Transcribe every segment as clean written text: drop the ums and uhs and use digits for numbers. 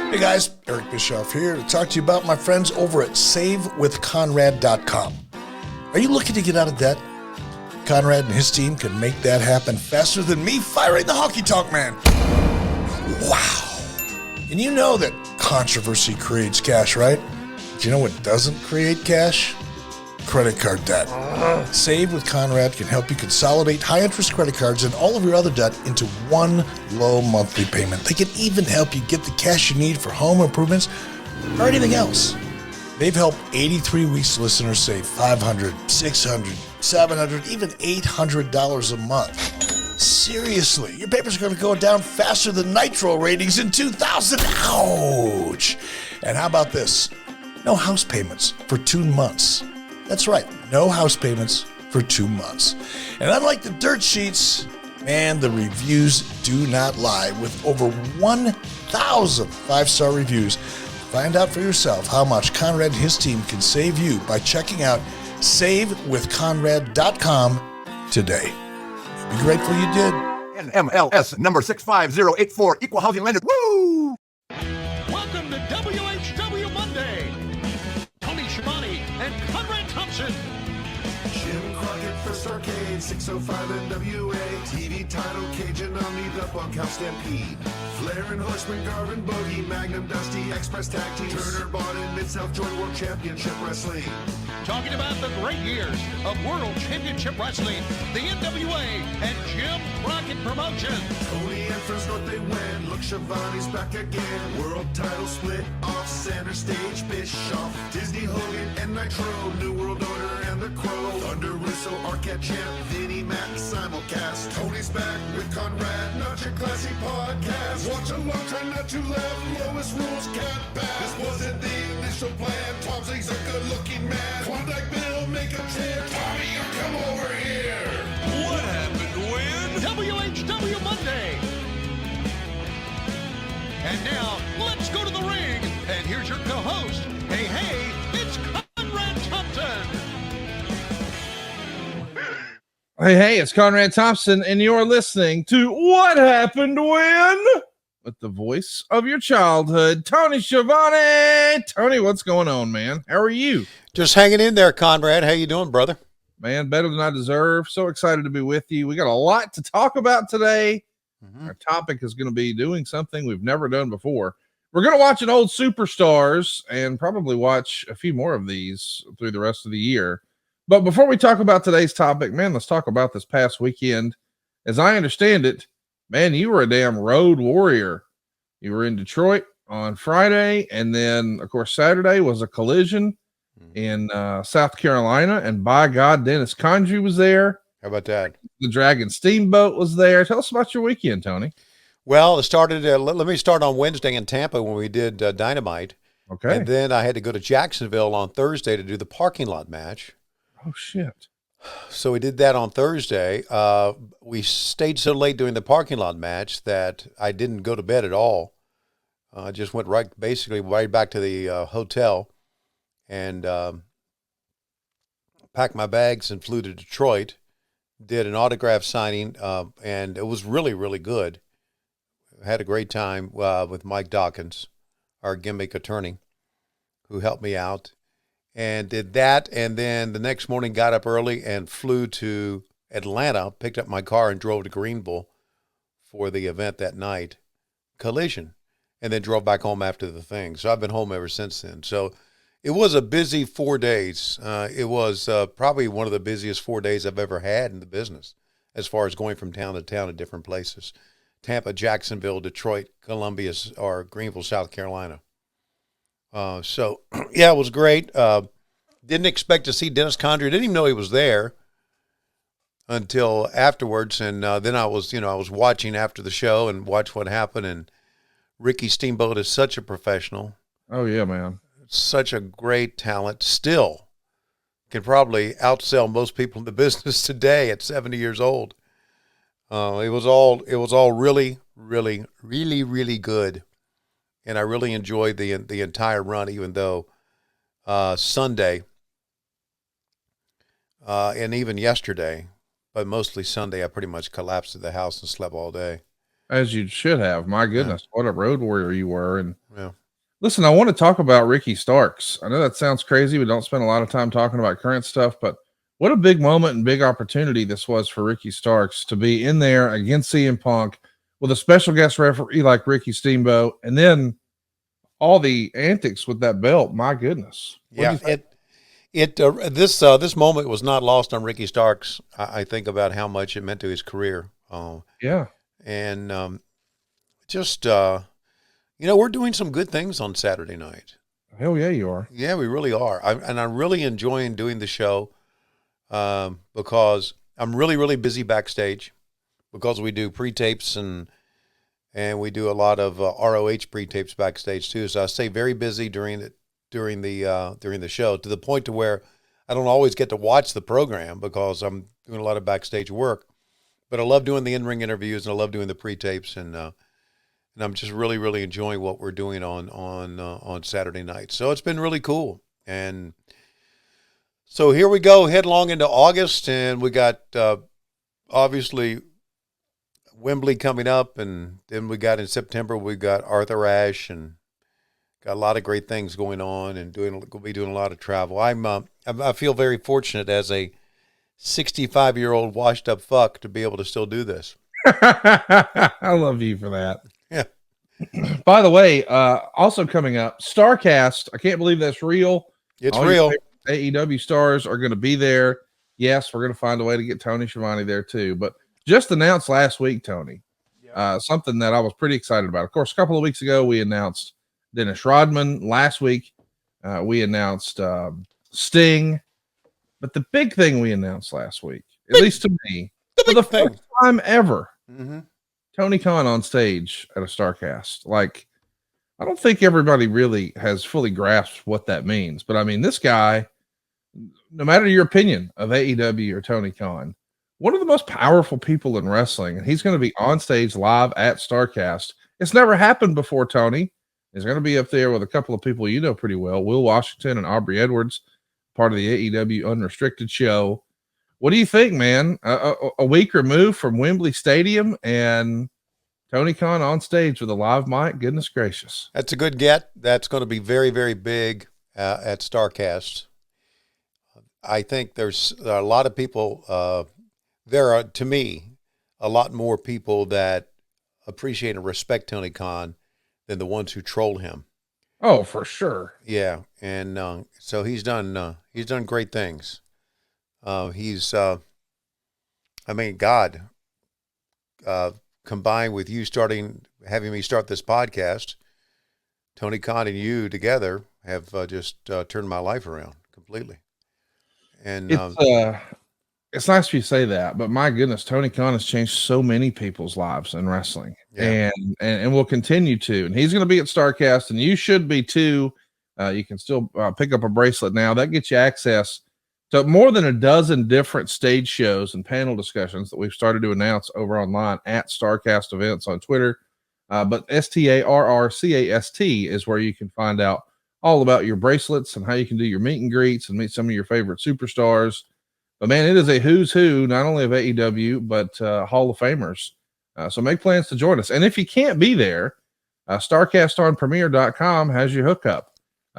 Hey guys, Eric Bischoff here to talk to you about my friends over at SaveWithConrad.com. Are you looking to get out of debt? Conrad and his team can make that happen faster than me firing the honky tonk man. Wow. And you know that controversy creates cash, right? But you know what doesn't create cash? Credit card debt. Save with Conrad can help you consolidate high-interest credit cards and all of your other debt into one low monthly payment. They can even help you get the cash you need for home improvements or anything else. They've helped 83 Weeks listeners save $500, $600, $700, even $800 a month. Seriously, your papers are going to go down faster than Nitro ratings in 2000. Ouch! And how about this? No house payments for 2 months. That's right, no house payments for 2 months. And unlike the dirt sheets, man, the reviews do not lie. With over 1,000 5-star reviews, find out for yourself how much Conrad and his team can save you by checking out SaveWithConrad.com today. You'll be grateful you did. NMLS number 65084, Equal Housing Lender. Woo! Welcome to WHW Monday. Tony Schiavone and Conrad Thompson. Jim Crockett First Arcade, 605 NWA, TV title, Cajun Omni, the Bunkhouse Stampede. Flair and Horseman, Garvin, Bogey, Magnum, Dusty, Express Tag Team, Turner, Bodden, Mid-South Joint World Championship Wrestling. Talking about the great years of World Championship Wrestling, the NWA, and Jim Crockett Promotions. Tony and Friends North they win, look Schiavone's back again. World title split off, center stage, Bischoff, Disney, Hogan, and Nitro, New World Order, and The Crow. Thunder, Russo, Arquette Champ, Vinnie, Mac, simulcast. Tony's back with Conrad, not your classy podcast. Watch along, try not to laugh, lowest rules can't pass. This wasn't the initial plan, Tom Zig's a good-looking man. Klondike Bill, make a chant, Tommy, you come over here. What happened when? WHW Monday. And now, let's go to the ring. And here's your co-host. Hey, it's Conrad Thompson. Hey, it's Conrad Thompson, and you're listening to What Happened When? With the voice of your childhood, Tony Schiavone. Tony, what's going on, man? How are you? Just hanging in there, Conrad. How you doing, brother? Man, better than I deserve. So excited to be with you. We got a lot to talk about today. Our topic is going to be doing something we've never done before. We're going to watch an old Superstars and probably watch a few more of these through the rest of the year. But before we talk about today's topic, man, let's talk about this past weekend. As I understand it, man, you were a damn road warrior. You were in Detroit on Friday, and then, of course, Saturday was a collision in South Carolina, and by God, Dennis Condrey was there. How about that? The Dragon Steamboat was there. Tell us about your weekend, Tony. Well, it started, let me start on Wednesday in Tampa when we did Dynamite. Okay. And then I had to go to Jacksonville on Thursday to do the parking lot match. Oh, shit. So we did that on Thursday. We stayed so late doing the parking lot match that I didn't go to bed at all. I just went basically right back to the hotel and packed my bags and flew to Detroit, did an autograph signing, and it was really, really good. I had a great time with Mike Dawkins, our gimmick attorney, who helped me out. And did that, and then the next morning got up early and flew to Atlanta, picked up my car and drove to Greenville for the event that night, Collision, and then drove back home after the thing. So I've been home ever since then. So it was a busy 4 days. It was probably one of the busiest 4 days I've ever had in the business as far as going from town to town to different places. Tampa, Jacksonville, Detroit, Columbia, or Greenville, South Carolina. So, yeah, it was great. Didn't expect to see Dennis Condrey. Didn't even know he was there until afterwards. And then I was watching after the show and watched what happened. And Ricky Steamboat is such a professional. Oh, yeah, man. Such a great talent. Still can probably outsell most people in the business today at 70 years old. It was all really, really, really, really good. And I really enjoyed the entire run, even though Sunday and even yesterday, but mostly Sunday, I pretty much collapsed at the house and slept all day. As you should have. My goodness, what a road warrior you were. And Yeah. listen, I want to talk about Ricky Starks. I know that sounds crazy. We don't spend a lot of time talking about current stuff, but what a big moment and big opportunity this was for Ricky Starks to be in there against CM Punk with a special guest referee like Ricky Steamboat, and then all the antics with that belt. My goodness. Yeah, this moment was not lost on Ricky Starks. I think about how much it meant to his career. Yeah. And we're doing some good things on Saturday night. Hell yeah, you are. Yeah, we really are. I'm really enjoying doing the show because I'm really, really busy backstage because we do pre-tapes and we do a lot of ROH pre-tapes backstage too. So I stay very busy during the show, to the point to where I don't always get to watch the program because I'm doing a lot of backstage work. But I love doing the in-ring interviews, and I love doing the pre-tapes, and I'm just really, really enjoying what we're doing on Saturday night. So it's been really cool. And so here we go, headlong into August, and we got obviously Wembley coming up, and then we got in September we got Arthur Ashe, and got a lot of great things going on, and we'll be doing a lot of travel. I feel very fortunate as a 65-year-old washed up fuck to be able to still do this. I love you for that. Yeah. By the way, also coming up, Starcast. I can't believe that's real. It's All real. AEW stars are going to be there. Yes, we're going to find a way to get Tony Schiavone there too. But just announced last week, Tony, something that I was pretty excited about. Of course, a couple of weeks ago, we announced Dennis Rodman. Last week, we announced Sting. But the big thing we announced last week, at least to me, for the first time ever, Tony Khan on stage at a Starcast. Like, I don't think everybody really has fully grasped what that means. But I mean, this guy, no matter your opinion of AEW or Tony Khan, one of the most powerful people in wrestling, and he's going to be on stage live at Starcast. It's never happened before, Tony. He's going to be up there with a couple of people you know pretty well, Will Washington and Aubrey Edwards, part of the AEW Unrestricted show. What do you think, man? A week removed from Wembley Stadium and Tony Khan on stage with a live mic? Goodness gracious. That's a good get. That's going to be very, very big at Starcast. I think there are a lot of people. There are, to me, a lot more people that appreciate and respect Tony Khan than the ones who troll him. Oh, for sure. Yeah, and so he's done great things. Combined with you having me start this podcast, Tony Khan and you together have just turned my life around completely. And it's nice if you say that, but my goodness, Tony Khan has changed so many people's lives in wrestling, and will continue to. And he's going to be at Starcast, and you should be too. You can still pick up a bracelet now. That gets you access to more than a dozen different stage shows and panel discussions that we've started to announce over online at Starcast Events on Twitter. But STARRCAST is where you can find out all about your bracelets and how you can do your meet and greets and meet some of your favorite superstars. But man, it is a who's who, not only of AEW, but Hall of Famers. So make plans to join us. And if you can't be there, StarcastOnPremiere.com has your hookup.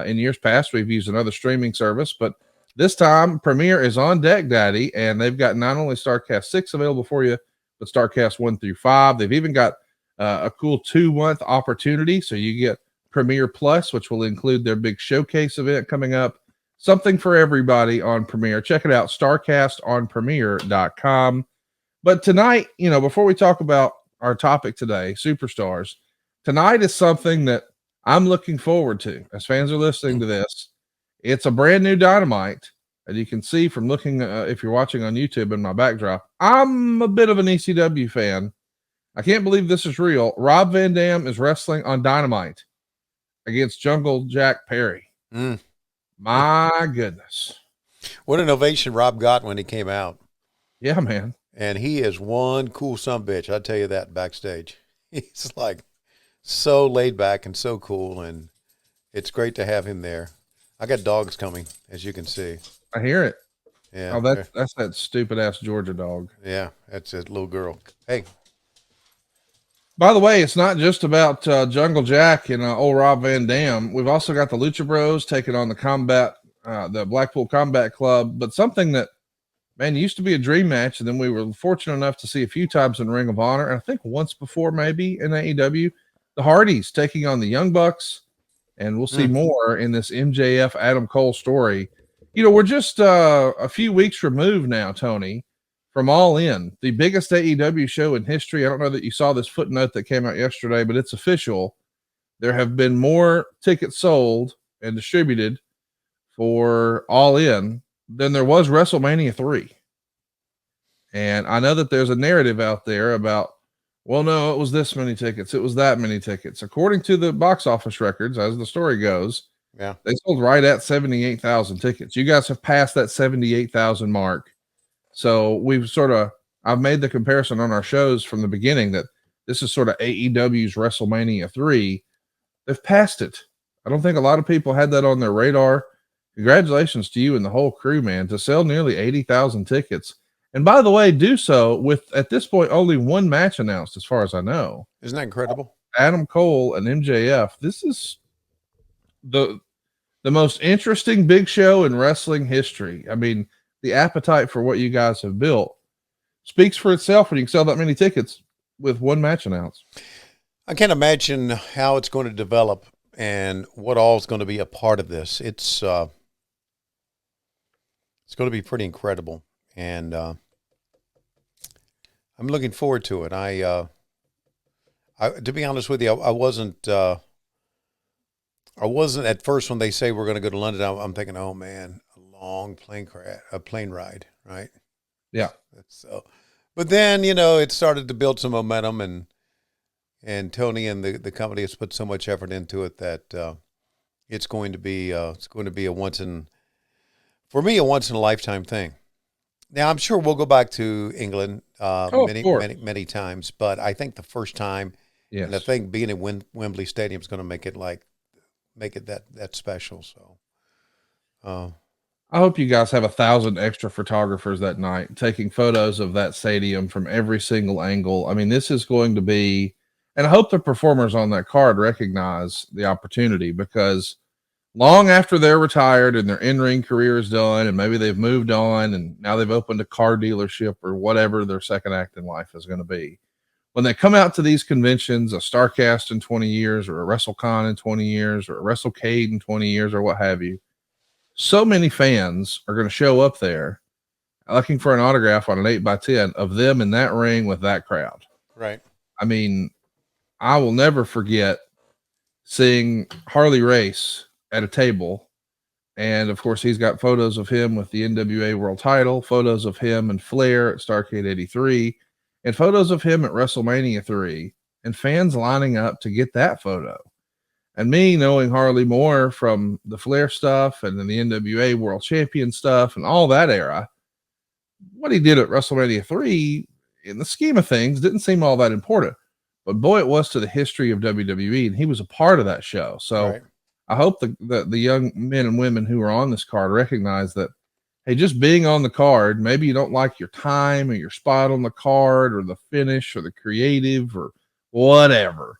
In years past, we've used another streaming service, but this time Premiere is on deck, Daddy, and they've got not only Starcast 6 available for you, but Starcast 1 through 5. They've even got a cool 2-month opportunity. So you get Premiere Plus, which will include their big showcase event coming up. Something for everybody on Premiere. Check it out, StarcastOnPremiere.com. But tonight, before we talk about our topic today, Superstars, tonight is something that I'm looking forward to as fans are listening to this. It's a brand new Dynamite. And you can see from looking, if you're watching on YouTube in my backdrop, I'm a bit of an ECW fan. I can't believe this is real. Rob Van Dam is wrestling on Dynamite against Jungle Jack Perry. My goodness. What an ovation Rob got when he came out. Yeah, man. And he is one cool sumbitch. I'll tell you that backstage. He's like so laid back and so cool, and it's great to have him there. I got dogs coming, as you can see. I hear it. Yeah. Oh, that's that stupid ass Georgia dog. Yeah, that's a little girl. Hey. By the way, it's not just about Jungle Jack and old Rob Van Dam. We've also got the Lucha Bros taking on the Blackpool Combat Club, but something that, man, used to be a dream match, and then we were fortunate enough to see a few times in Ring of Honor, and I think once before maybe in AEW, the Hardys taking on the Young Bucks, and we'll see more in this MJF Adam Cole story. You know, we're just a few weeks removed now, Tony, from All In, the biggest AEW show in history. I don't know that you saw this footnote that came out yesterday, but it's official. There have been more tickets sold and distributed for All In than there was WrestleMania 3. And I know that there's a narrative out there about, well, no, it was this many tickets, it was that many tickets. According to the box office records, as the story goes, they sold right at 78,000 tickets. You guys have passed that 78,000 mark. So I've made the comparison on our shows from the beginning that this is sort of AEW's WrestleMania 3. They've passed it. I don't think a lot of people had that on their radar. Congratulations to you and the whole crew, man, to sell nearly 80,000 tickets. And by the way, do so with, at this point, only one match announced, as far as I know. Isn't that incredible? Adam Cole and MJF. This is the most interesting big show in wrestling history. I mean, the appetite for what you guys have built speaks for itself when you can sell that many tickets with one match announced. I can't imagine how it's going to develop and what all is going to be a part of this. It's going to be pretty incredible. And I'm looking forward to it. I to be honest with you, I wasn't at first when they say we're going to go to London. I'm thinking, oh man, a long plane ride, right? Yeah. So, but then it started to build some momentum, and Tony and the company has put so much effort into it that it's going to be a once in a lifetime thing. Now, I'm sure we'll go back to England many times, but I think the first time, and I think being in Wembley Stadium is going to make it that special. So, I hope you guys have 1,000 extra photographers that night taking photos of that stadium from every single angle. I mean, this is going to be, and I hope the performers on that card recognize the opportunity, because long after they're retired and their in-ring career is done, and maybe they've moved on and now they've opened a car dealership or whatever their second act in life is going to be, when they come out to these conventions, a Starcast in 20 years or a WrestleCon in 20 years or a WrestleCade in 20 years or what have you, so many fans are going to show up there looking for an autograph on an 8x10 of them in that ring with that crowd. Right. I mean, I will never forget seeing Harley Race at a table. And of course, he's got photos of him with the NWA world title, photos of him and Flair at Starrcade 83, and photos of him at WrestleMania 3, and fans lining up to get that photo. And me knowing Harley more from the Flair stuff and then the NWA world champion stuff and all that era, what he did at WrestleMania 3 in the scheme of things didn't seem all that important, but boy, it was to the history of WWE, and he was a part of that show. So right. I hope the young men and women who are on this card recognize that, hey, just being on the card, maybe you don't like your time or your spot on the card or the finish or the creative or whatever,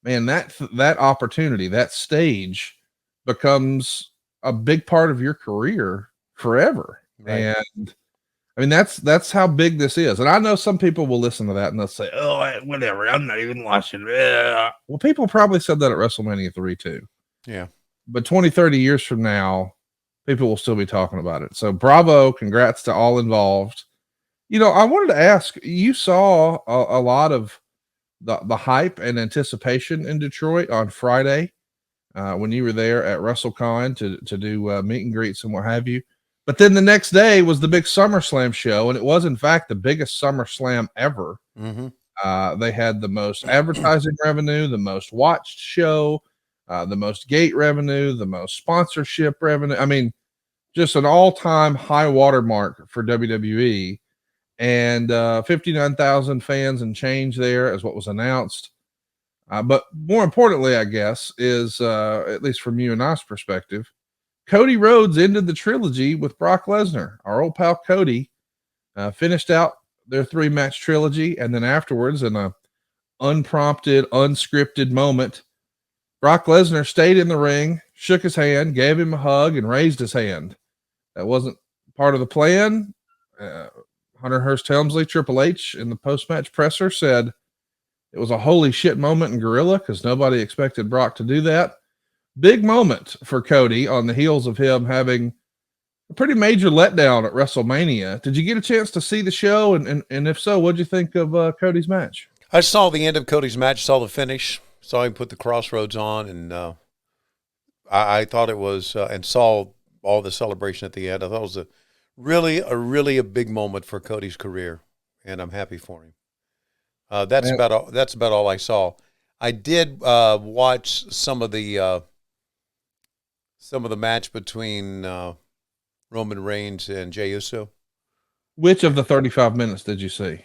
man, that opportunity, that stage becomes a big part of your career forever. Right. And I mean, that's how big this is. And I know some people will listen to that and they'll say, oh, whatever, I'm not even watching. Well, people probably said that at WrestleMania 3 too. Yeah. But 20, 30 years from now, people will still be talking about it. So bravo, congrats to all involved. I wanted to ask, you saw a lot of the hype and anticipation in Detroit on Friday when you were there at WrestleCon to do meet and greets and what have you. But then the next day was the big SummerSlam show, and it was, in fact, the biggest SummerSlam ever. Mm-hmm. They had the most advertising revenue, the most watched show, the most gate revenue, the most sponsorship revenue. I mean, just an all-time high watermark for WWE. And 59,000 fans and change there is what was announced. But more importantly, I guess, is, at least from you and I's perspective, Cody Rhodes ended the trilogy with Brock Lesnar. Our old pal Cody finished out their 3-match trilogy, and then afterwards, in a unprompted, unscripted moment. Brock Lesnar stayed in the ring, shook his hand, gave him a hug, and raised his hand. That wasn't part of the plan. Hunter Hearst Helmsley, Triple H, in the post-match presser said it was a holy shit moment in Gorilla because nobody expected Brock to do that. Big moment for Cody on the heels of him having a pretty major letdown at WrestleMania. Did you get a chance to see the show? And if so, what'd you think of Cody's match? I saw the end of Cody's match, saw the finish, saw him put the crossroads on, and I thought it was, and saw all the celebration at the end. I thought it was a really big moment for Cody's career, and I'm happy for him. That's about all I saw. I did watch some of the match between Roman Reigns and Jey Uso. Which of the 35 minutes did you see?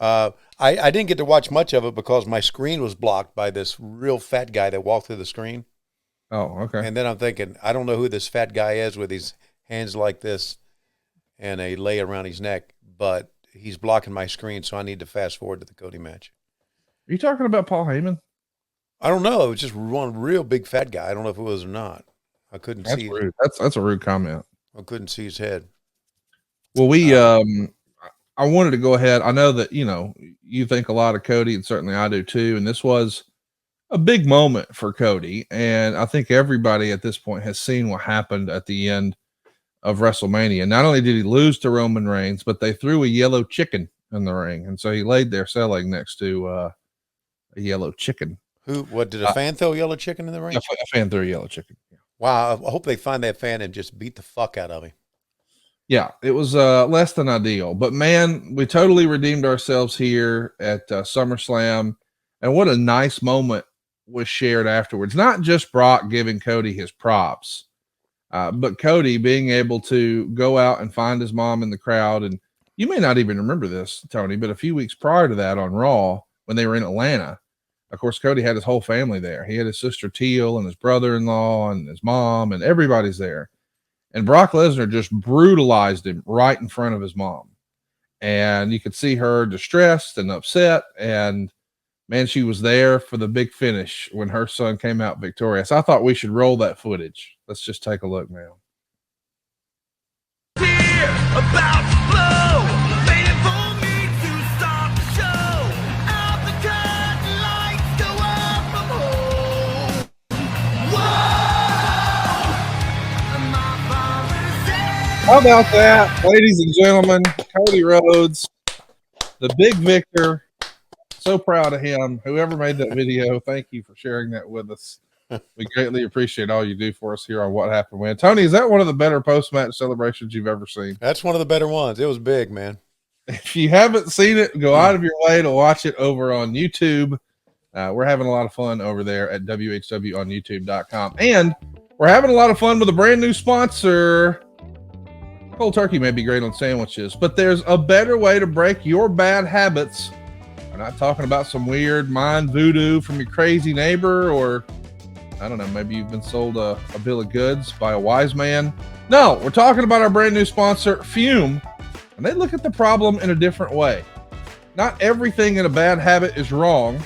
I didn't get to watch much of it because my screen was blocked by this real fat guy that walked through the screen. Oh, okay. And then I'm thinking, I don't know who this fat guy is with his hands like this and a lei around his neck, but he's blocking my screen, so I need to fast forward to the Cody match. Are you talking about Paul Heyman? I don't know. It was just one real big fat guy. I don't know if it was or not. I couldn't see. That's rude. That's a rude comment. I couldn't see his head. Well, I wanted to go ahead. I know that, you think a lot of Cody, and certainly I do too. And this was a big moment for Cody. And I think everybody at this point has seen what happened at the end of WrestleMania. Not only did he lose to Roman Reigns, but they threw a yellow chicken in the ring. And so he laid there selling next to a yellow chicken. What did a fan throw yellow chicken in the ring? A fan threw a yellow chicken. Yeah. Wow. I hope they find that fan and just beat the fuck out of him. Yeah, it was less than ideal, but man, we totally redeemed ourselves here at SummerSlam, and what a nice moment was shared afterwards. Not just Brock giving Cody his props, but Cody being able to go out and find his mom in the crowd. And you may not even remember this, Tony, but a few weeks prior to that on Raw, when they were in Atlanta, of course, Cody had his whole family there. He had his sister Teal and his brother-in-law and his mom, and everybody's there. And Brock Lesnar just brutalized him right in front of his mom. And you could see her distressed and upset. And man, she was there for the big finish when her son came out victorious. I thought we should roll that footage. Let's just take a look now. How about that, ladies and gentlemen? Cody Rhodes, the big victor. So proud of him. Whoever made that video, thank you for sharing that with us. We greatly appreciate all you do for us here on What Happened When. Tony, is that one of the better post-match celebrations you've ever seen? That's one of the better ones. It was big, man. If you haven't seen it, go out of your way to watch it over on YouTube. We're having a lot of fun over there at WHWonYouTube.com. And we're having a lot of fun with a brand new sponsor. Cold turkey may be great on sandwiches, but there's a better way to break your bad habits. We're not talking about some weird mind voodoo from your crazy neighbor, or I don't know, maybe you've been sold a bill of goods by a wise man. No, we're talking about our brand new sponsor, Fume, and they look at the problem in a different way. Not everything in a bad habit is wrong.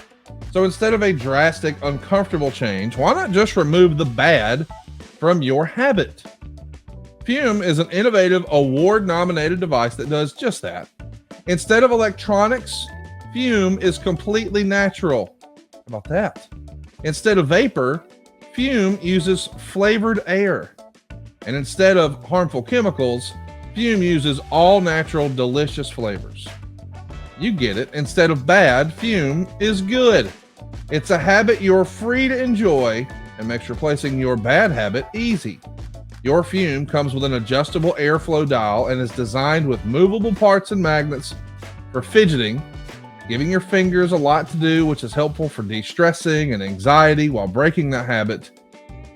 So instead of a drastic, uncomfortable change, why not just remove the bad from your habit? Fume is an innovative, award-nominated device that does just that. Instead of electronics, Fume is completely natural. How about that? Instead of vapor, Fume uses flavored air. And instead of harmful chemicals, Fume uses all-natural, delicious flavors. You get it. Instead of bad, Fume is good. It's a habit you're free to enjoy and makes replacing your bad habit easy. Your Fume comes with an adjustable airflow dial and is designed with movable parts and magnets for fidgeting, giving your fingers a lot to do, which is helpful for de-stressing and anxiety while breaking that habit.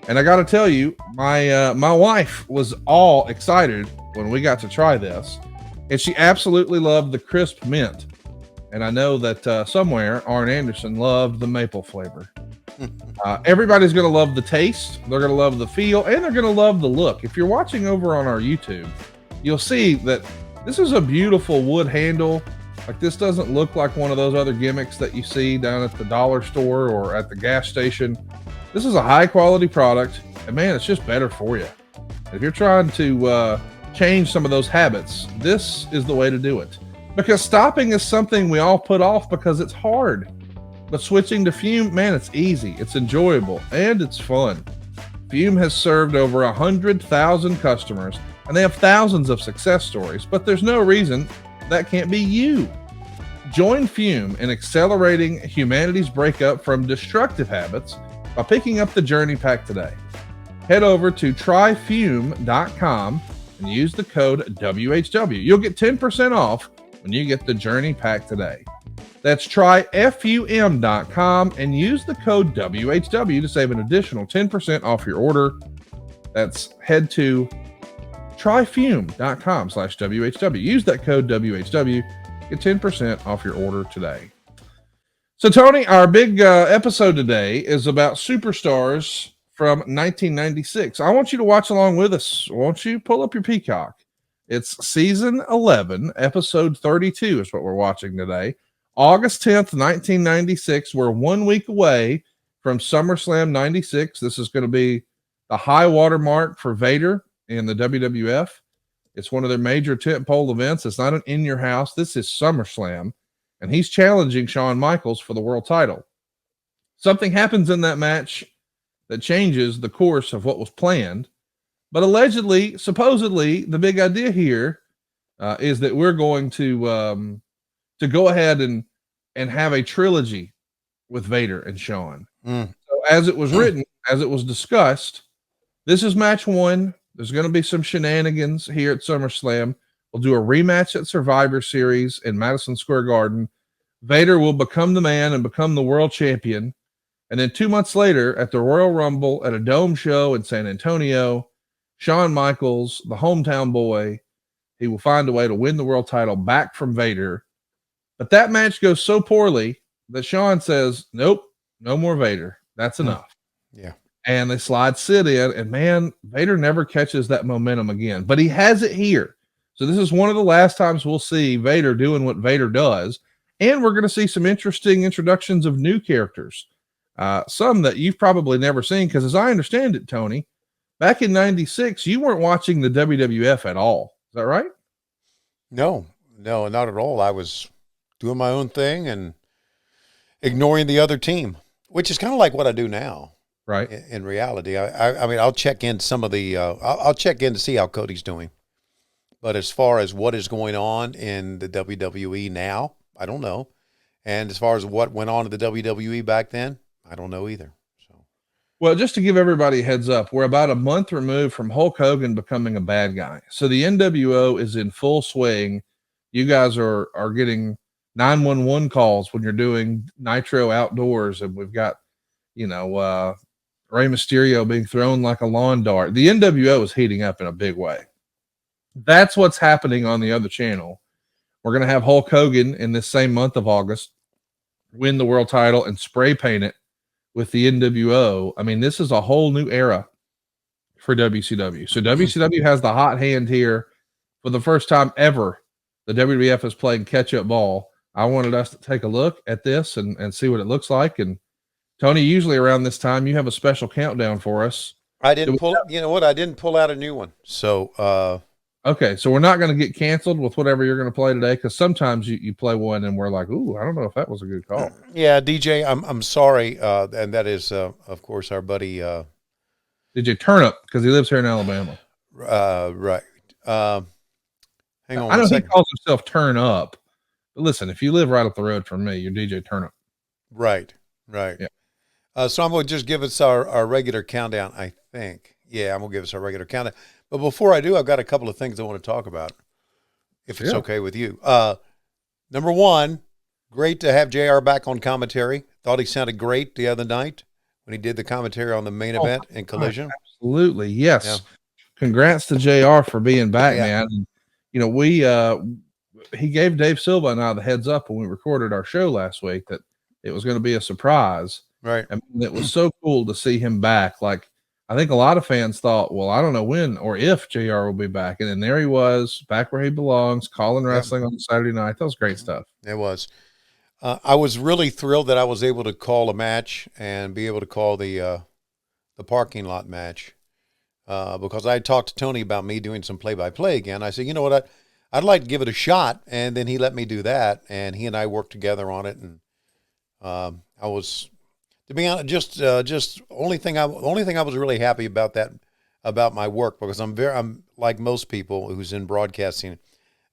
And I got to tell you, my wife was all excited when we got to try this, and she absolutely loved the crisp mint. And I know that somewhere Arn Anderson loved the maple flavor. Everybody's going to love the taste, they're going to love the feel, and they're going to love the look. If you're watching over on our YouTube, you'll see that this is a beautiful wood handle Like, this doesn't look like one of those other gimmicks that you see down at the dollar store or at the gas station. This is a high quality product, and man, it's just better for you. If you're trying to change some of those habits, this is the way to do it. Because stopping is something we all put off because it's hard. But switching to Fume, man, it's easy, it's enjoyable, and it's fun. Fume has served over 100,000 customers, and they have thousands of success stories, but there's no reason that can't be you. Join Fume in accelerating humanity's breakup from destructive habits by picking up the Journey Pack today. Head over to tryfume.com and use the code WHW. You'll get 10% off when you get the Journey Pack today. That's tryfum.com and use the code WHW to save an additional 10% off your order. That's head to tryfume.com/WHW. Use that code WHW. Get 10% off your order today. So, Tony, our big episode today is about Superstars from 1996. I want you to watch along with us. Won't you? Pull up your Peacock. It's season 11, episode 32 is what we're watching today. August 10th, 1996. We're 1 week away from SummerSlam 96. This is going to be the high water mark for Vader in the WWF. It's one of their major tentpole events. It's not an in your house. This is SummerSlam, and he's challenging Shawn Michaels for the world title. Something happens in that match that changes the course of what was planned, but allegedly, supposedly, the big idea here is that we're going to go ahead and have a trilogy with Vader and Shawn. So as it was written, as it was discussed, this is match one. There's going to be some shenanigans here at SummerSlam. We'll do a rematch at Survivor Series in Madison Square Garden. Vader will become the man and become the world champion. And then 2 months later, at the Royal Rumble at a dome show in San Antonio, Shawn Michaels, the hometown boy, he will find a way to win the world title back from Vader. But that match goes so poorly that Shawn says, nope, no more Vader. That's enough. Yeah. And they slide Sid in, and man, Vader never catches that momentum again. But he has it here. So this is one of the last times we'll see Vader doing what Vader does. And we're going to see some interesting introductions of new characters. Some that you've probably never seen, because as I understand it, Tony, back in 96, you weren't watching the WWF at all. Is that right? No, not at all. I was doing my own thing and ignoring the other team, which is kind of like what I do now. Right. In reality, I mean, I'll check in some of the, I'll check in to see how Cody's doing. But as far as what is going on in the WWE now, I don't know. And as far as what went on in the WWE back then, I don't know either. So, well, just to give everybody a heads up, we're about a month removed from Hulk Hogan becoming a bad guy. So the NWO is in full swing. You guys are getting 911 calls when you're doing Nitro outdoors, and we've got, Rey Mysterio being thrown like a lawn dart. The NWO is heating up in a big way. That's what's happening on the other channel. We're going to have Hulk Hogan in this same month of August win the world title and spray paint it with the NWO. I mean, this is a whole new era for WCW. So WCW has the hot hand here. For the first time ever, the WWF is playing catch-up ball. I wanted us to take a look at this and see what it looks like. And Tony, usually around this time, you have a special countdown for us. I didn't pull out a new one. So, okay. So we're not going to get canceled with whatever you're going to play today. Cause sometimes you play one and we're like, ooh, I don't know if that was a good call. Yeah. DJ, I'm sorry. And that is, of course, our buddy, DJ Turnip, cause he lives here in Alabama. Right. Hang on. I know he calls himself Turn Up. But listen, if you live right up the road from me, you're DJ Turnip. Right. Yeah. So I'm going to just give us our regular countdown, I think. Yeah, I'm going to give us our regular countdown. But before I do, I've got a couple of things I want to talk about, if it's okay with you. Number one, great to have JR back on commentary. Thought he sounded great the other night when he did the commentary on the main event in Collision. Absolutely. Yes. Yeah. Congrats to JR for being back, man. He gave Dave Silva and I the heads up when we recorded our show last week that it was going to be a surprise. Right. And it was so cool to see him back. Like, I think a lot of fans thought, well, I don't know when or if JR will be back. And then there he was, back where he belongs, calling wrestling on Saturday night. That was great stuff. It was. I was really thrilled that I was able to call a match and be able to call the parking lot match because I talked to Tony about me doing some play-by-play again. I said, you know what, I'd like to give it a shot, and then he let me do that, and he and I worked together on it, and I was, to be honest, just only thing I was really happy about that, about my work, because I'm like most people who's in broadcasting,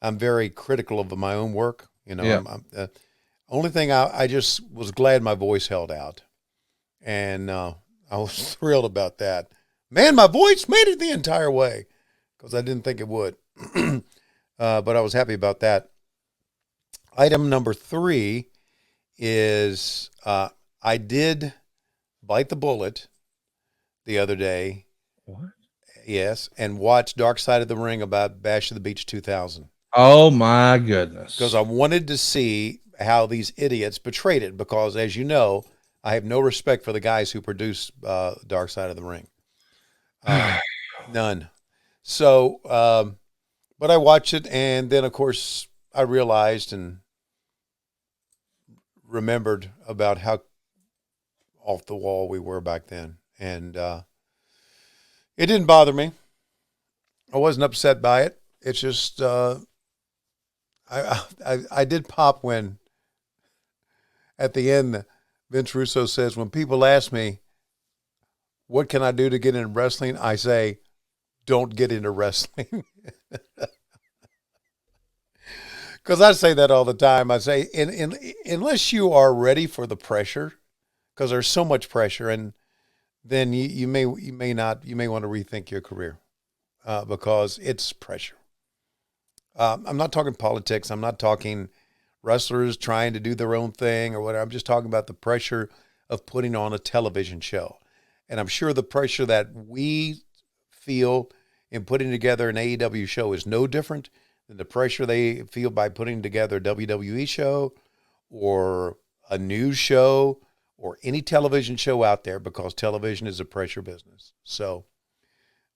I'm very critical of my own work. You know, Yeah. Only thing I just was glad my voice held out, and I was thrilled about that. Man, my voice made it the entire way because I didn't think it would, but I was happy about that. Item number 3 is I did bite the bullet the other day. What? Yes, and watch Dark Side of the Ring about Bash of the Beach 2000. Oh, my goodness. Because I wanted to see how these idiots betrayed it, because, as you know, I have no respect for the guys who produced Dark Side of the Ring. None. So, but I watched it, and then, of course, I realized and remembered about how off the wall we were back then. And it didn't bother me. I wasn't upset by it. It's just I did pop when at the end Vince Russo says, when people ask me, what can I do to get into wrestling? I say, don't get into wrestling. Because I say that all the time. I say, unless you are ready for the pressure, because there's so much pressure, and then you may want to rethink your career because it's pressure. I'm not talking politics. I'm not talking wrestlers trying to do their own thing or whatever. I'm just talking about the pressure of putting on a television show. And I'm sure the pressure that we feel in putting together an AEW show is no different than the pressure they feel by putting together a WWE show or a news show or any television show out there, because television is a pressure business. So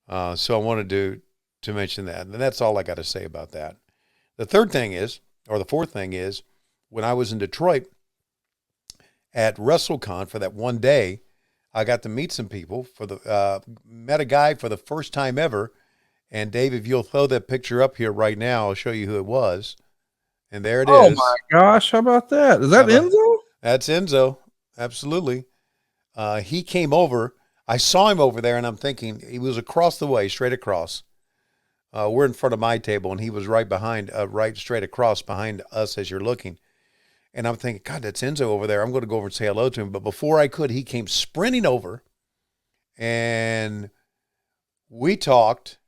I wanted to mention that. And that's all I got to say about that. The fourth thing is, when I was in Detroit at WrestleCon for that one day, I got to meet some people met a guy for the first time ever. And Dave, if you'll throw that picture up here right now, I'll show you who it was. And there it is. Oh my gosh. How about that? Is that Enzo? That's Enzo. Absolutely. He came over. I saw him over there, and I'm thinking he was across the way, straight across. We're in front of my table, and he was right behind, right straight across behind us as you're looking. And I'm thinking, God, that's Enzo over there. I'm going to go over and say hello to him. But before I could, he came sprinting over, and we talked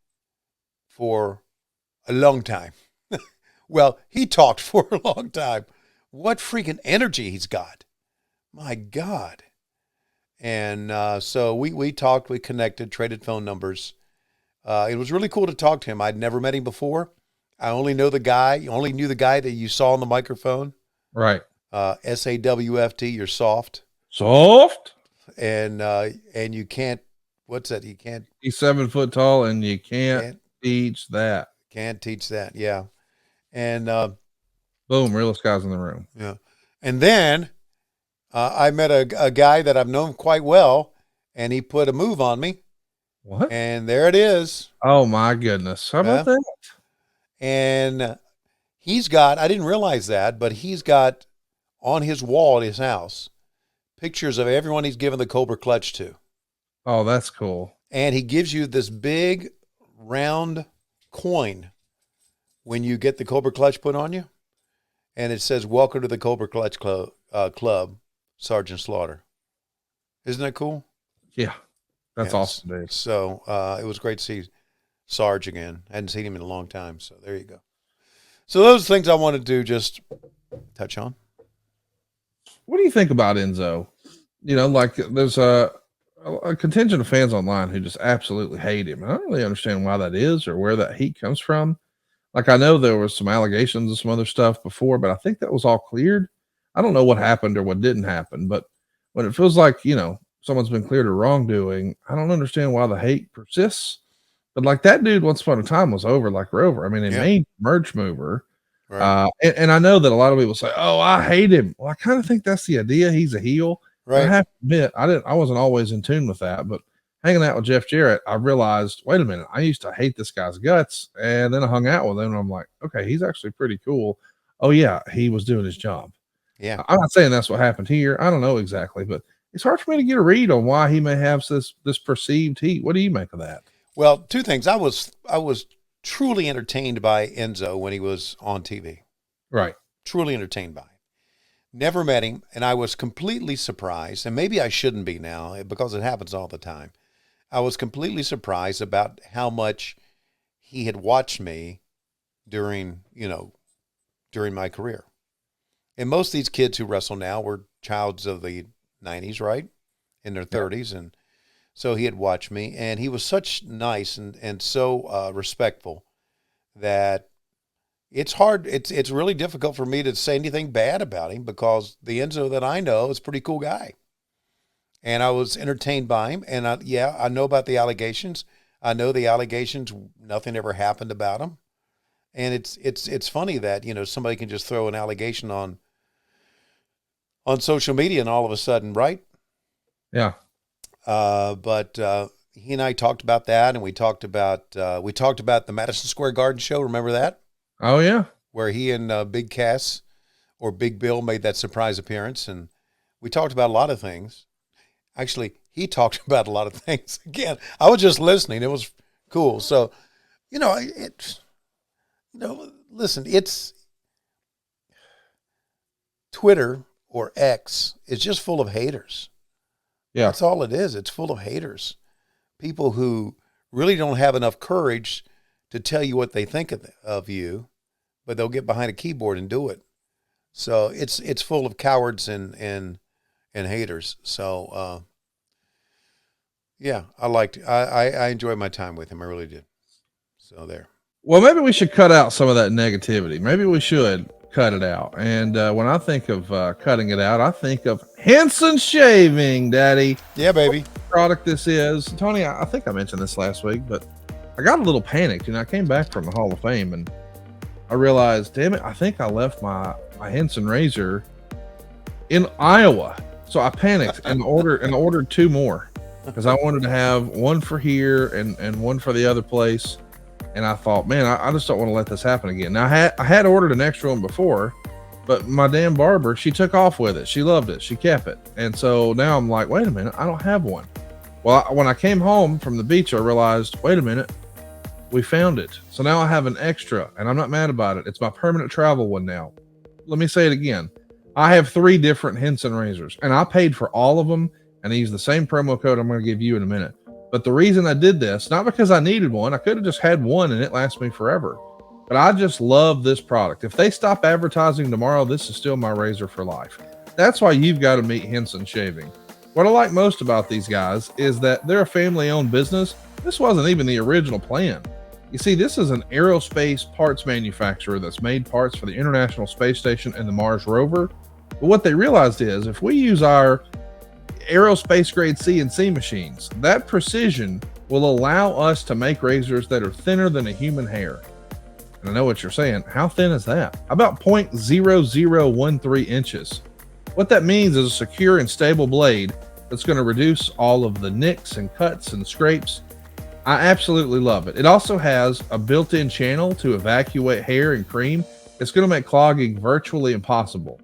for a long time. Well, he talked for a long time. What freaking energy he's got. My God. And so we talked, we connected, traded phone numbers. It was really cool to talk to him. I'd never met him before. I only knew the guy that you saw on the microphone. Right. SAWFT, you're soft. Soft? And you can't, what's that? You can't. He's 7 foot tall, and you can't teach that. Can't teach that, yeah. And boom, realest guys in the room. Yeah. And then I met a guy that I've known quite well, and he put a move on me. What? And there it is. Oh my goodness. How about that? And he's got, I didn't realize that, but he's got on his wall at his house pictures of everyone he's given the Cobra Clutch to. Oh, that's cool. And he gives you this big round coin when you get the Cobra Clutch put on you. And it says, "Welcome to the Cobra Clutch Club, Sergeant Slaughter." Isn't that cool? Yeah. That's awesome, Dave. So it was great to see Sarge again. I hadn't seen him in a long time. So there you go. So those are things I wanted to just touch on. What do you think about Enzo? You know, like there's a contingent of fans online who just absolutely hate him. I don't really understand why that is or where that heat comes from. Like, I know there was some allegations and some other stuff before, but I think that was all cleared. I don't know what happened or what didn't happen, but when it feels like, you know, someone's been cleared of wrongdoing, I don't understand why the hate persists. But like that dude, once upon a time was over like Rover. I mean, they made Merch Mover. Right. And I know that a lot of people say, "Oh, I hate him." Well, I kind of think that's the idea. He's a heel. Right. I have to admit, I wasn't always in tune with that, but hanging out with Jeff Jarrett, I realized, wait a minute, I used to hate this guy's guts, and then I hung out with him, and I'm like, okay, he's actually pretty cool. Oh yeah, he was doing his job. Yeah, I'm not saying that's what happened here. I don't know exactly, but it's hard for me to get a read on why he may have this perceived heat. What do you make of that? Well, two things. I was truly entertained by Enzo when he was on TV. Right. Truly entertained by him. Never met him, and I was completely surprised, and maybe I shouldn't be now because it happens all the time. I was completely surprised about how much he had watched me during my career. And most of these kids who wrestle now were childs of the 90s, right? In their 30s. And so he had watched me, and he was such nice and so respectful that it's hard. It's really difficult for me to say anything bad about him because the Enzo that I know is a pretty cool guy. And I was entertained by him. And I know about the allegations. I know the allegations, nothing ever happened about them. And it's funny that, somebody can just throw an allegation on social media and all of a sudden, right? Yeah. But he and I talked about that, and we talked about the Madison Square Garden show. Remember that? Oh yeah. Where he and Big Cass or Big Bill made that surprise appearance, and we talked about a lot of things. Actually, he talked about a lot of things. Again, I was just listening. It was cool. So, listen, it's Twitter or X is just full of haters. Yeah. That's all it is. It's full of haters. People who really don't have enough courage to tell you what they think of you, but they'll get behind a keyboard and do it. So it's full of cowards and haters. So, I enjoyed my time with him. I really did. So there. Well, maybe we should cut out some of that negativity. Maybe we should cut it out. And when I think of cutting it out, I think of Henson Shaving, Daddy. Yeah, baby. What product this is. Tony, I think I mentioned this last week, but I got a little panicked. I came back from the Hall of Fame and I realized, damn it, I think I left my Henson razor in Iowa. So I panicked and ordered two more because I wanted to have one for here and one for the other place. And I thought, man, I just don't want to let this happen again. Now, I had ordered an extra one before, but my damn barber, she took off with it. She loved it. She kept it. And so now I'm like, wait a minute, I don't have one. Well, when I came home from the beach, I realized, wait a minute, we found it. So now I have an extra, and I'm not mad about it. It's my permanent travel one now. Let me say it again. I have 3 different Henson razors, and I paid for all of them, and I used the same promo code I'm going to give you in a minute. But the reason I did this, not because I needed one, I could have just had one and it lasts me forever. But I just love this product. If they stop advertising tomorrow, this is still my razor for life. That's why you've got to meet Henson Shaving. What I like most about these guys is that they're a family-owned business. This wasn't even the original plan. You see, this is an aerospace parts manufacturer that's made parts for the International Space Station and the Mars rover. But what they realized is if we use our aerospace grade CNC machines, that precision will allow us to make razors that are thinner than a human hair. And I know what you're saying. How thin is that? About 0.0013 inches. What that means is a secure and stable blade that's going to reduce all of the nicks and cuts and scrapes. I absolutely love it. It also has a built-in channel to evacuate hair and cream. It's going to make clogging virtually impossible.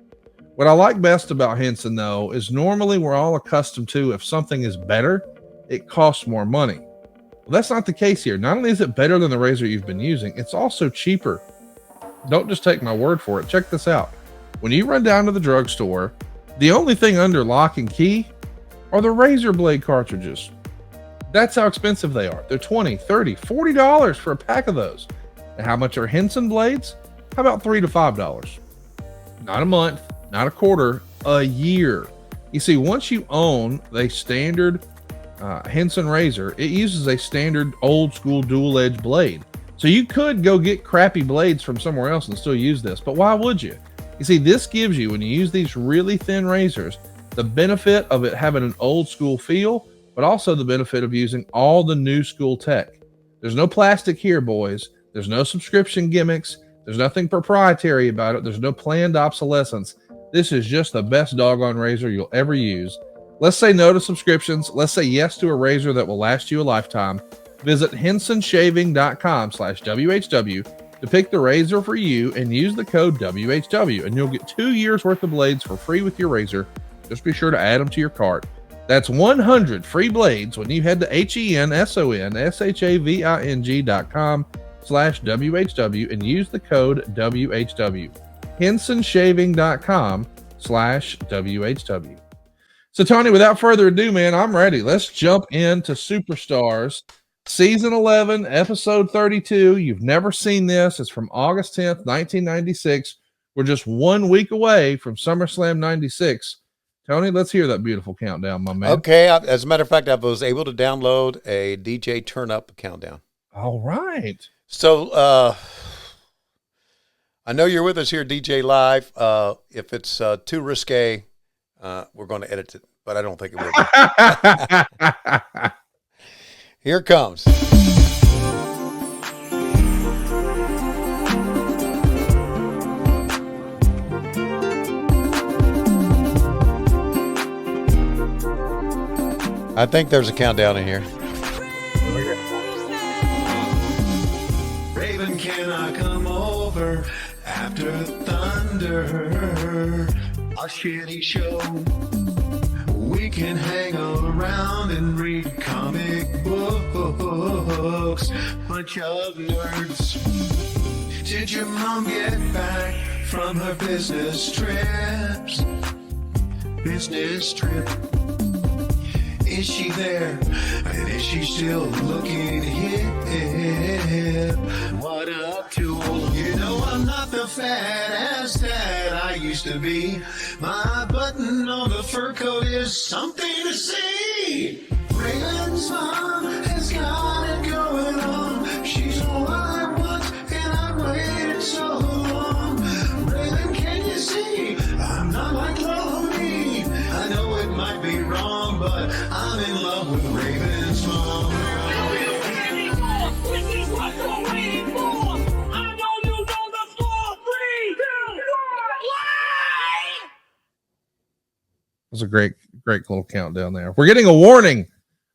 What I like best about Henson, though, is normally we're all accustomed to if something is better, it costs more money. Well, that's not the case here. Not only is it better than the razor you've been using, it's also cheaper. Don't just take my word for it. Check this out. When you run down to the drugstore, the only thing under lock and key are the razor blade cartridges. That's how expensive they are. They're $20, $30, $40 for a pack of those. And how much are Henson blades? How about $3 to $5? Not a month, not a quarter, a year. You see, once you own the standard Henson razor, it uses a standard old school dual edge blade. So you could go get crappy blades from somewhere else and still use this, but why would you? You see, this gives you, when you use these really thin razors, The benefit of it having an old school feel, but also the benefit of using all the new school tech. There's no plastic here, boys. There's no subscription gimmicks. There's nothing proprietary about it. There's no planned obsolescence. This is just the best doggone razor you'll ever use. Let's say no to subscriptions. Let's say yes to a razor that will last you a lifetime. Visit hensonshaving.com/WHW to pick the razor for you and use the code WHW, and you'll get 2 years worth of blades for free with your razor. Just be sure to add them to your cart. That's 100 free blades when you head to hensonshaving.com/WHW and use the code WHW. hensonshaving.com/WHW. So, Tony, without further ado, man, I'm ready. Let's jump into Superstars. Season 11, episode 32. You've never seen this. It's from August 10th, 1996. We're just 1 week away from SummerSlam 96. Tony, let's hear that beautiful countdown, my man. Okay. As a matter of fact, I was able to download a DJ Turn Up countdown. All right. So, I know you're with us here, DJ Live. If it's too risque, we're going to edit it, but I don't think it will be. Here it comes. I think there's a countdown in here. Raven, can I come over after thunder? A shitty show. We can hang around and read comic books. Bunch of nerds. Did your mom get back from her business trips? Business trip. Is she there? And is she still looking hip? What up, tool? You know I'm not the fat ass that I used to be. My button on the fur coat is something to see. Raven's mom has got it going on. She's all I want, and I've waited so long. Raven, can you see? I'm not like Chloe. I know it might be wrong, but I'm in love with Raven's mom. This is what you're waiting for. I know you know the score. 3, 2, 1, It was a great little countdown there. We're getting a warning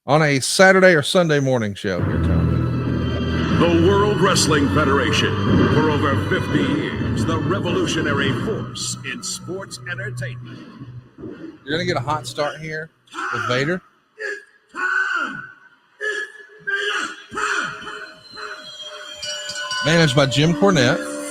on a Saturday or Sunday morning show here, Tony. The World Wrestling Federation, for over 50 years, the revolutionary force in sports entertainment. You're going to get a hot start here with Vader. Managed by Jim Cornette. Unbelievable.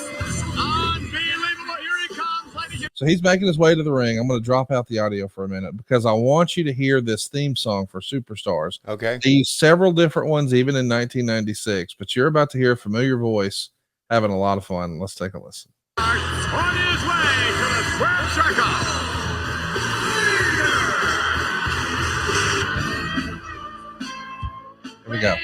Here he comes, ladies and So he's making his way to the ring. I'm going to drop out the audio for a minute because I want you to hear this theme song for Superstars. Okay. They used several different ones even in 1996, but you're about to hear a familiar voice having a lot of fun. Let's take a listen. on his way to the square circle. Here we go.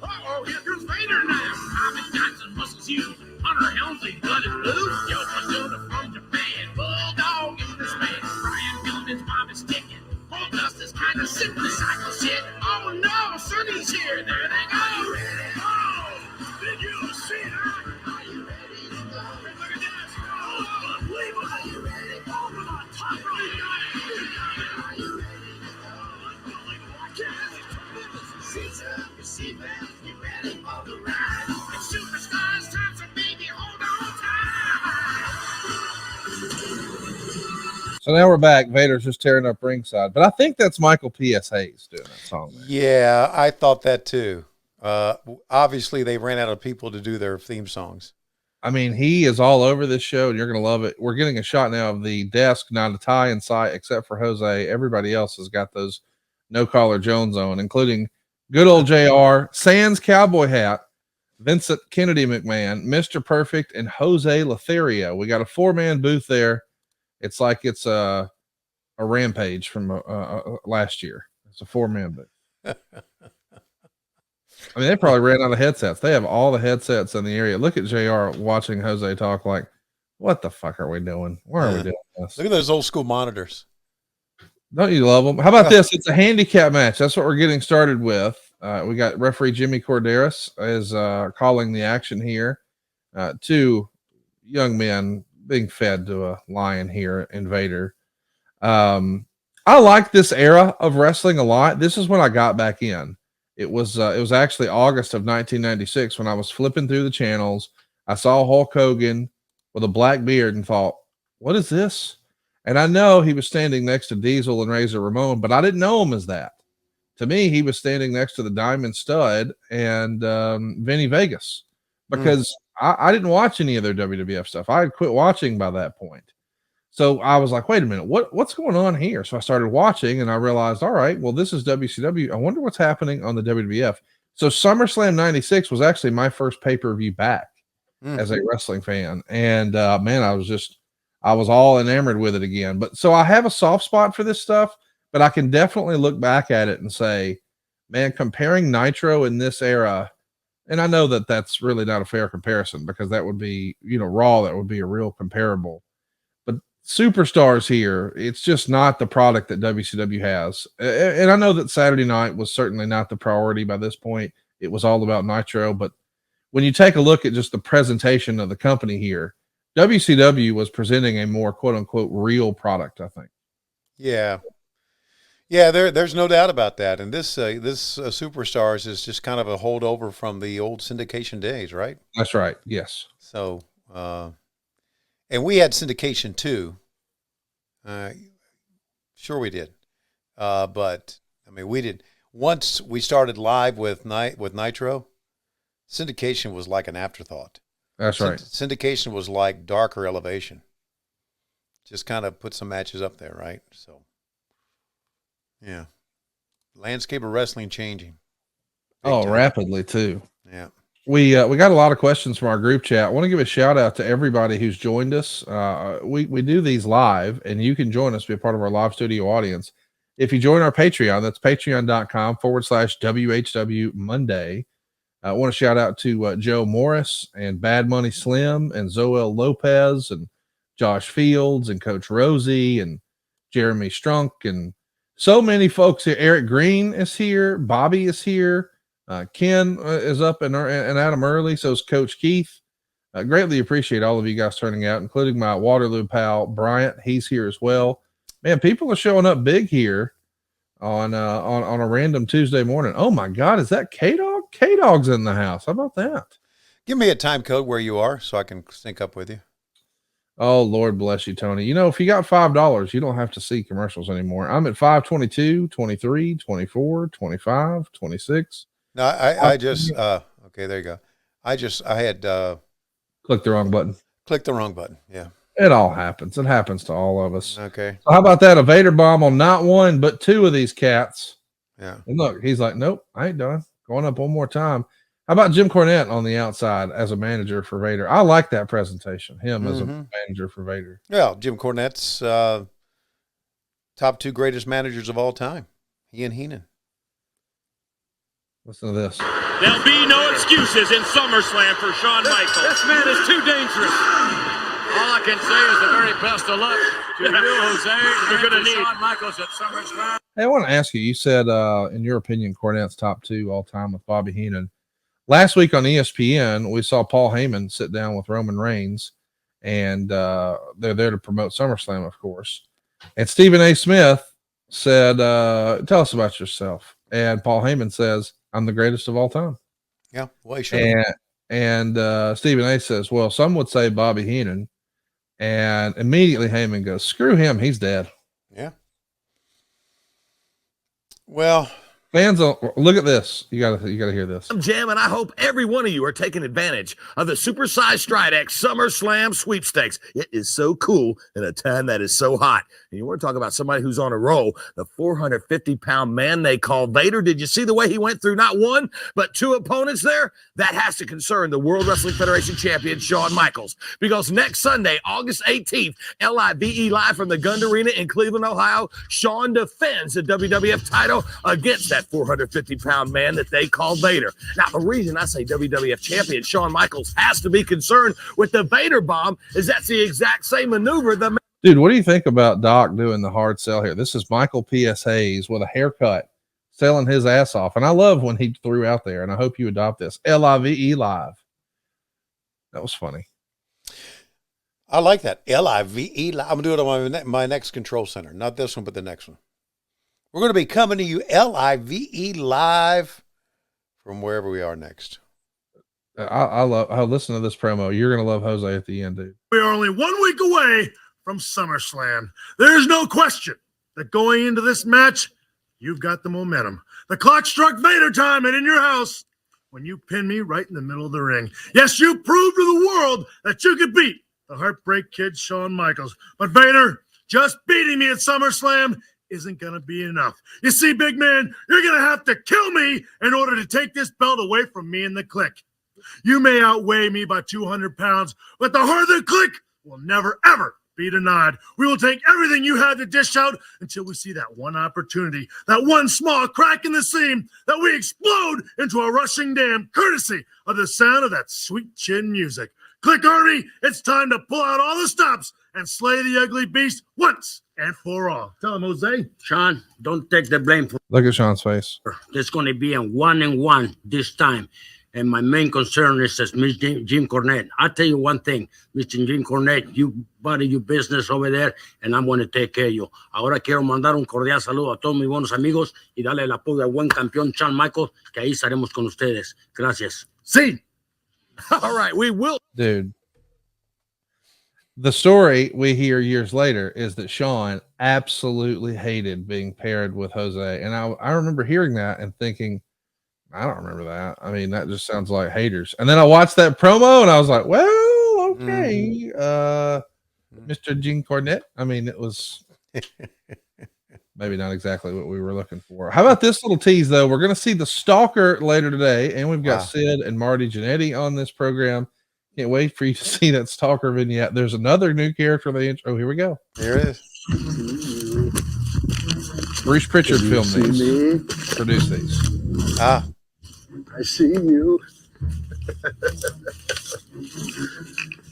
Uh-oh, here comes Vader now. Tommy Johnson muscles you. Hunter Helmsley, blood is blue. Yokozuna from Japan. Bulldog in the span. Brian Pillman's bomb is ticking. Goldust is kind of sick with cycle shit. Oh no, Sonny's here. There they go. Oh, did you see that? Are you ready to go? Look at this. Oh, unbelievable. Are you ready? Over the top right now. Are you ready to go? Unbelievable. I can't have it. Tremendous. Seize up your seatbelt. Get ready for the ride. It's Superstars time, so baby, hold on tight. So now we're back. Vader's just tearing up ringside, but I think that's Michael P.S. Hayes doing that song there. Yeah, I thought that too. Obviously, they ran out of people to do their theme songs. I mean, he is all over this show, and you're going to love it. We're getting a shot now of the desk, not a tie in sight, except for Jose. Everybody else has got those no-collar Jones on, including good old JR, Sans cowboy hat, Vincent Kennedy McMahon, Mr. Perfect, and Jose Lothario. We got a four-man booth there. It's like it's a Rampage from last year. It's a four-man booth. I mean, they probably ran out of headsets. They have all the headsets in the area. Look at JR watching Jose talk like, what the fuck are we doing? Why are we doing this? Look at those old school monitors. Don't you love them? How about this? It's a handicap match. That's what we're getting started with. We got referee Jimmy Corderas is calling the action here. Two young men being fed to a lion here in Vader. I like this era of wrestling a lot. This is when I got back in. It was actually August of 1996 when I was flipping through the channels. I saw Hulk Hogan with a black beard and thought, what is this? And I know he was standing next to Diesel and Razor Ramon, but I didn't know him as that. To me, he was standing next to the Diamond Stud and Vinny Vegas because I didn't watch any of their WWF stuff. I had quit watching by that point. So I was like, wait a minute, what's going on here? So I started watching and I realized, all right, well, this is WCW. I wonder what's happening on the WWF. So SummerSlam 96 was actually my first pay-per-view back as a wrestling fan. And man, I was all enamored with it again. But so I have a soft spot for this stuff, but I can definitely look back at it and say, man, comparing Nitro in this era, and I know that that's really not a fair comparison because that would be, Raw, that would be a real comparable. Superstars here, it's just not the product that WCW has. And I know that Saturday night was certainly not the priority by this point. It was all about Nitro. But when you take a look at just the presentation of the company here, WCW was presenting a more quote unquote real product, I think. Yeah. Yeah, there's no doubt about that. And this Superstars is just kind of a holdover from the old syndication days, right? That's right. Yes. So, and we had syndication too. Sure we did. But I mean, we did once we started live with Nitro, syndication was like an afterthought. That's right. Syndication was like Darker Elevation. Just kind of put some matches up there, right? So, yeah. Landscape of wrestling changing. Big time. Rapidly too. Yeah. We got a lot of questions from our group chat. I want to give a shout out to everybody who's joined us. We do these live, and you can join us, be a part of our live studio audience. If you join our Patreon, that's patreon.com/WHW Monday. I want to shout out to Joe Morris and Bad Money Slim and Zoel Lopez and Josh Fields and Coach Rosie and Jeremy Strunk and so many folks here. Eric Green is here. Bobby is here. Ken is up and Adam early. So is Coach Keith. Greatly appreciate all of you guys turning out, including my Waterloo pal, Bryant. He's here as well. Man, people are showing up big here on a random Tuesday morning. Oh my God, is that K-Dog? K-Dog's in the house. How about that? Give me a time code where you are so I can sync up with you. Oh, Lord bless you, Tony. If you got $5, you don't have to see commercials anymore. I'm at 522, 23, 24, 25, 26. No, I just okay, there you go. I had clicked the wrong button. Clicked the wrong button. Yeah. It all happens. It happens to all of us. Okay. So how about that? A Vader bomb on not one, but two of these cats. Yeah. And look, he's like, nope, I ain't done. Going up one more time. How about Jim Cornette on the outside as a manager for Vader? I like that presentation. Him as a manager for Vader. Yeah, Jim Cornette's top two greatest managers of all time. He and Heenan. Listen to this. There'll be no excuses in SummerSlam for Shawn Michaels. This man is too dangerous. All I can say is the very best of luck to you, Jose. You're going to need Shawn Michaels at SummerSlam. Hey, I want to ask you, you said, in your opinion, Cornette's top two all time with Bobby Heenan. Last week on ESPN, we saw Paul Heyman sit down with Roman Reigns, and they're there to promote SummerSlam, of course. And Stephen A. Smith said, tell us about yourself. And Paul Heyman says, I'm the greatest of all time. Yeah, well, he should. And Stephen A. says, well, some would say Bobby Heenan. And immediately Heyman goes, screw him, he's dead. Yeah. Well, fans, look at this. You gotta hear this. I'm Jam, and I hope every one of you are taking advantage of the Supersized Stridex SummerSlam sweepstakes. It is so cool in a time that is so hot. And you want to talk about somebody who's on a roll, the 450-pound man they call Vader. Did you see the way he went through not one, but two opponents there? That has to concern the World Wrestling Federation champion, Shawn Michaels. Because next Sunday, August 18th, LIVE live from the Gund Arena in Cleveland, Ohio, Shawn defends the WWF title against that that 450-pound man that they call Vader. Now, the reason I say WWF champion Shawn Michaels has to be concerned with the Vader bomb is that's the exact same maneuver the Dude, what do you think about Doc doing the hard sell here? This is Michael P.S. Hayes with a haircut selling his ass off. And I love when he threw out there, and I hope you adopt this, L-I-V-E live. That was funny. I like that. L-I-V-E. I'm going to do it on my next control center. Not this one, but the next one. We're going to be coming to you L-I-V-E live from wherever we are next. I'll listen to this promo. You're going to love Jose at the end, dude. We are only 1 week away from SummerSlam. There's no question that going into this match, you've got the momentum. The clock struck Vader time and in your house when you pinned me right in the middle of the ring. Yes, you proved to the world that you could beat the Heartbreak Kid Shawn Michaels. But Vader, just beating me at SummerSlam isn't going to be enough. You see, big man, you're going to have to kill me in order to take this belt away from me and the Clique. You may outweigh me by 200 pounds, but the heart of the Clique will never, ever be denied. We will take everything you have to dish out until we see that one opportunity, that one small crack in the seam, that we explode into a rushing dam, courtesy of the sound of that sweet chin music. Click Army, it's time to pull out all the stops and slay the ugly beast once and for all. Tell him, Jose. Sean, don't take the blame for Look at Sean's face. There's going to be a 1-1 this time. And my main concern is Miss Jim Cornette. I'll tell you one thing, Mr. Jim Cornette, you buddy your business over there, and I'm going to take care of you. Ahora quiero mandar un cordial saludo a todos mis buenos amigos y darle el apoyo al buen campeón Shawn Michaels, que ahí estaremos con ustedes. Gracias. See? All right, we will. Dude. The story we hear years later is that Shawn absolutely hated being paired with Jose. And I remember hearing that and thinking, I don't remember that. I mean, that just sounds like haters. And then I watched that promo and I was like, well, okay. Mr. Gene Cornette. I mean, it was maybe not exactly what we were looking for. How about this little tease, though? We're going to see the Stalker later today, and we've got Sid and Marty Jannetty on this program. Can't wait for you to see that Stalker vignette. There's another new character they intro. Oh, here we go. Here it is. Bruce Pritchard filmed these, produced these. I see you.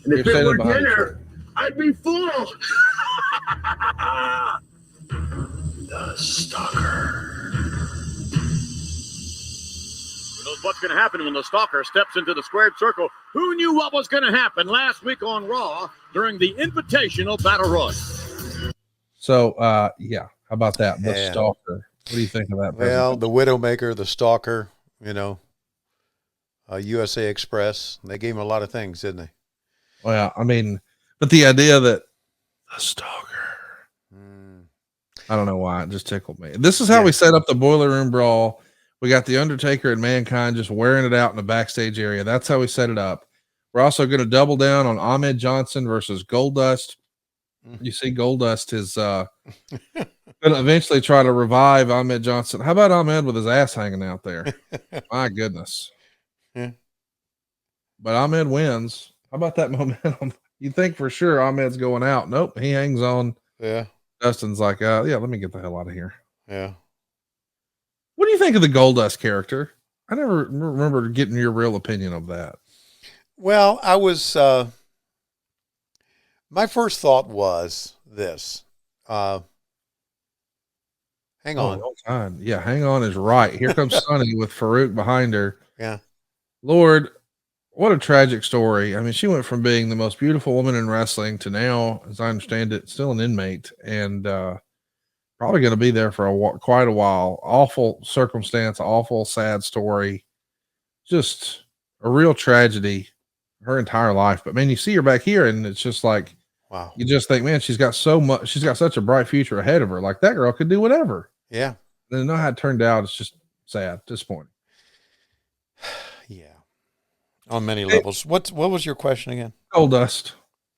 And if it were dinner, I'd be full. The Stalker. Who knows what's going to happen when the Stalker steps into the squared circle? Who knew what was going to happen last week on Raw during the Invitational Battle Royal? So, yeah, how about that? The Stalker. What do you think of that? Well, the Widowmaker, the Stalker, you know, USA Express. They gave him a lot of things, didn't they? Well, I mean, but the idea that the Stalker, I don't know why, it just tickled me. This is how we set up the Boiler Room Brawl. We got the Undertaker and Mankind just wearing it out in the backstage area. That's how we set it up. We're also going to double down on Ahmed Johnson versus Goldust. You see, Goldust is going to eventually try to revive Ahmed Johnson. How about Ahmed with his ass hanging out there? My goodness. Yeah. But Ahmed wins. How about that momentum? You think for sure Ahmed's going out. Nope, he hangs on. Yeah. Dustin's like, yeah, let me get the hell out of here. Yeah. What do you think of the Goldust character? I never remember getting your real opinion of that. Well, I was, my first thought was this. Hang on. Yeah, hang on is right. Here comes Sonny with Farouk behind her. Yeah. Lord, what a tragic story. I mean, she went from being the most beautiful woman in wrestling to now, as I understand it, still an inmate and probably going to be there for quite a while. Awful circumstance, awful, sad story. Just a real tragedy her entire life. But man, you see her back here and it's just like, wow. You just think, man, she's got such a bright future ahead of her. Like that girl could do whatever. Yeah. And know how it turned out. It's just sad, disappointing. Yeah. On many levels. What was your question again? Goldust.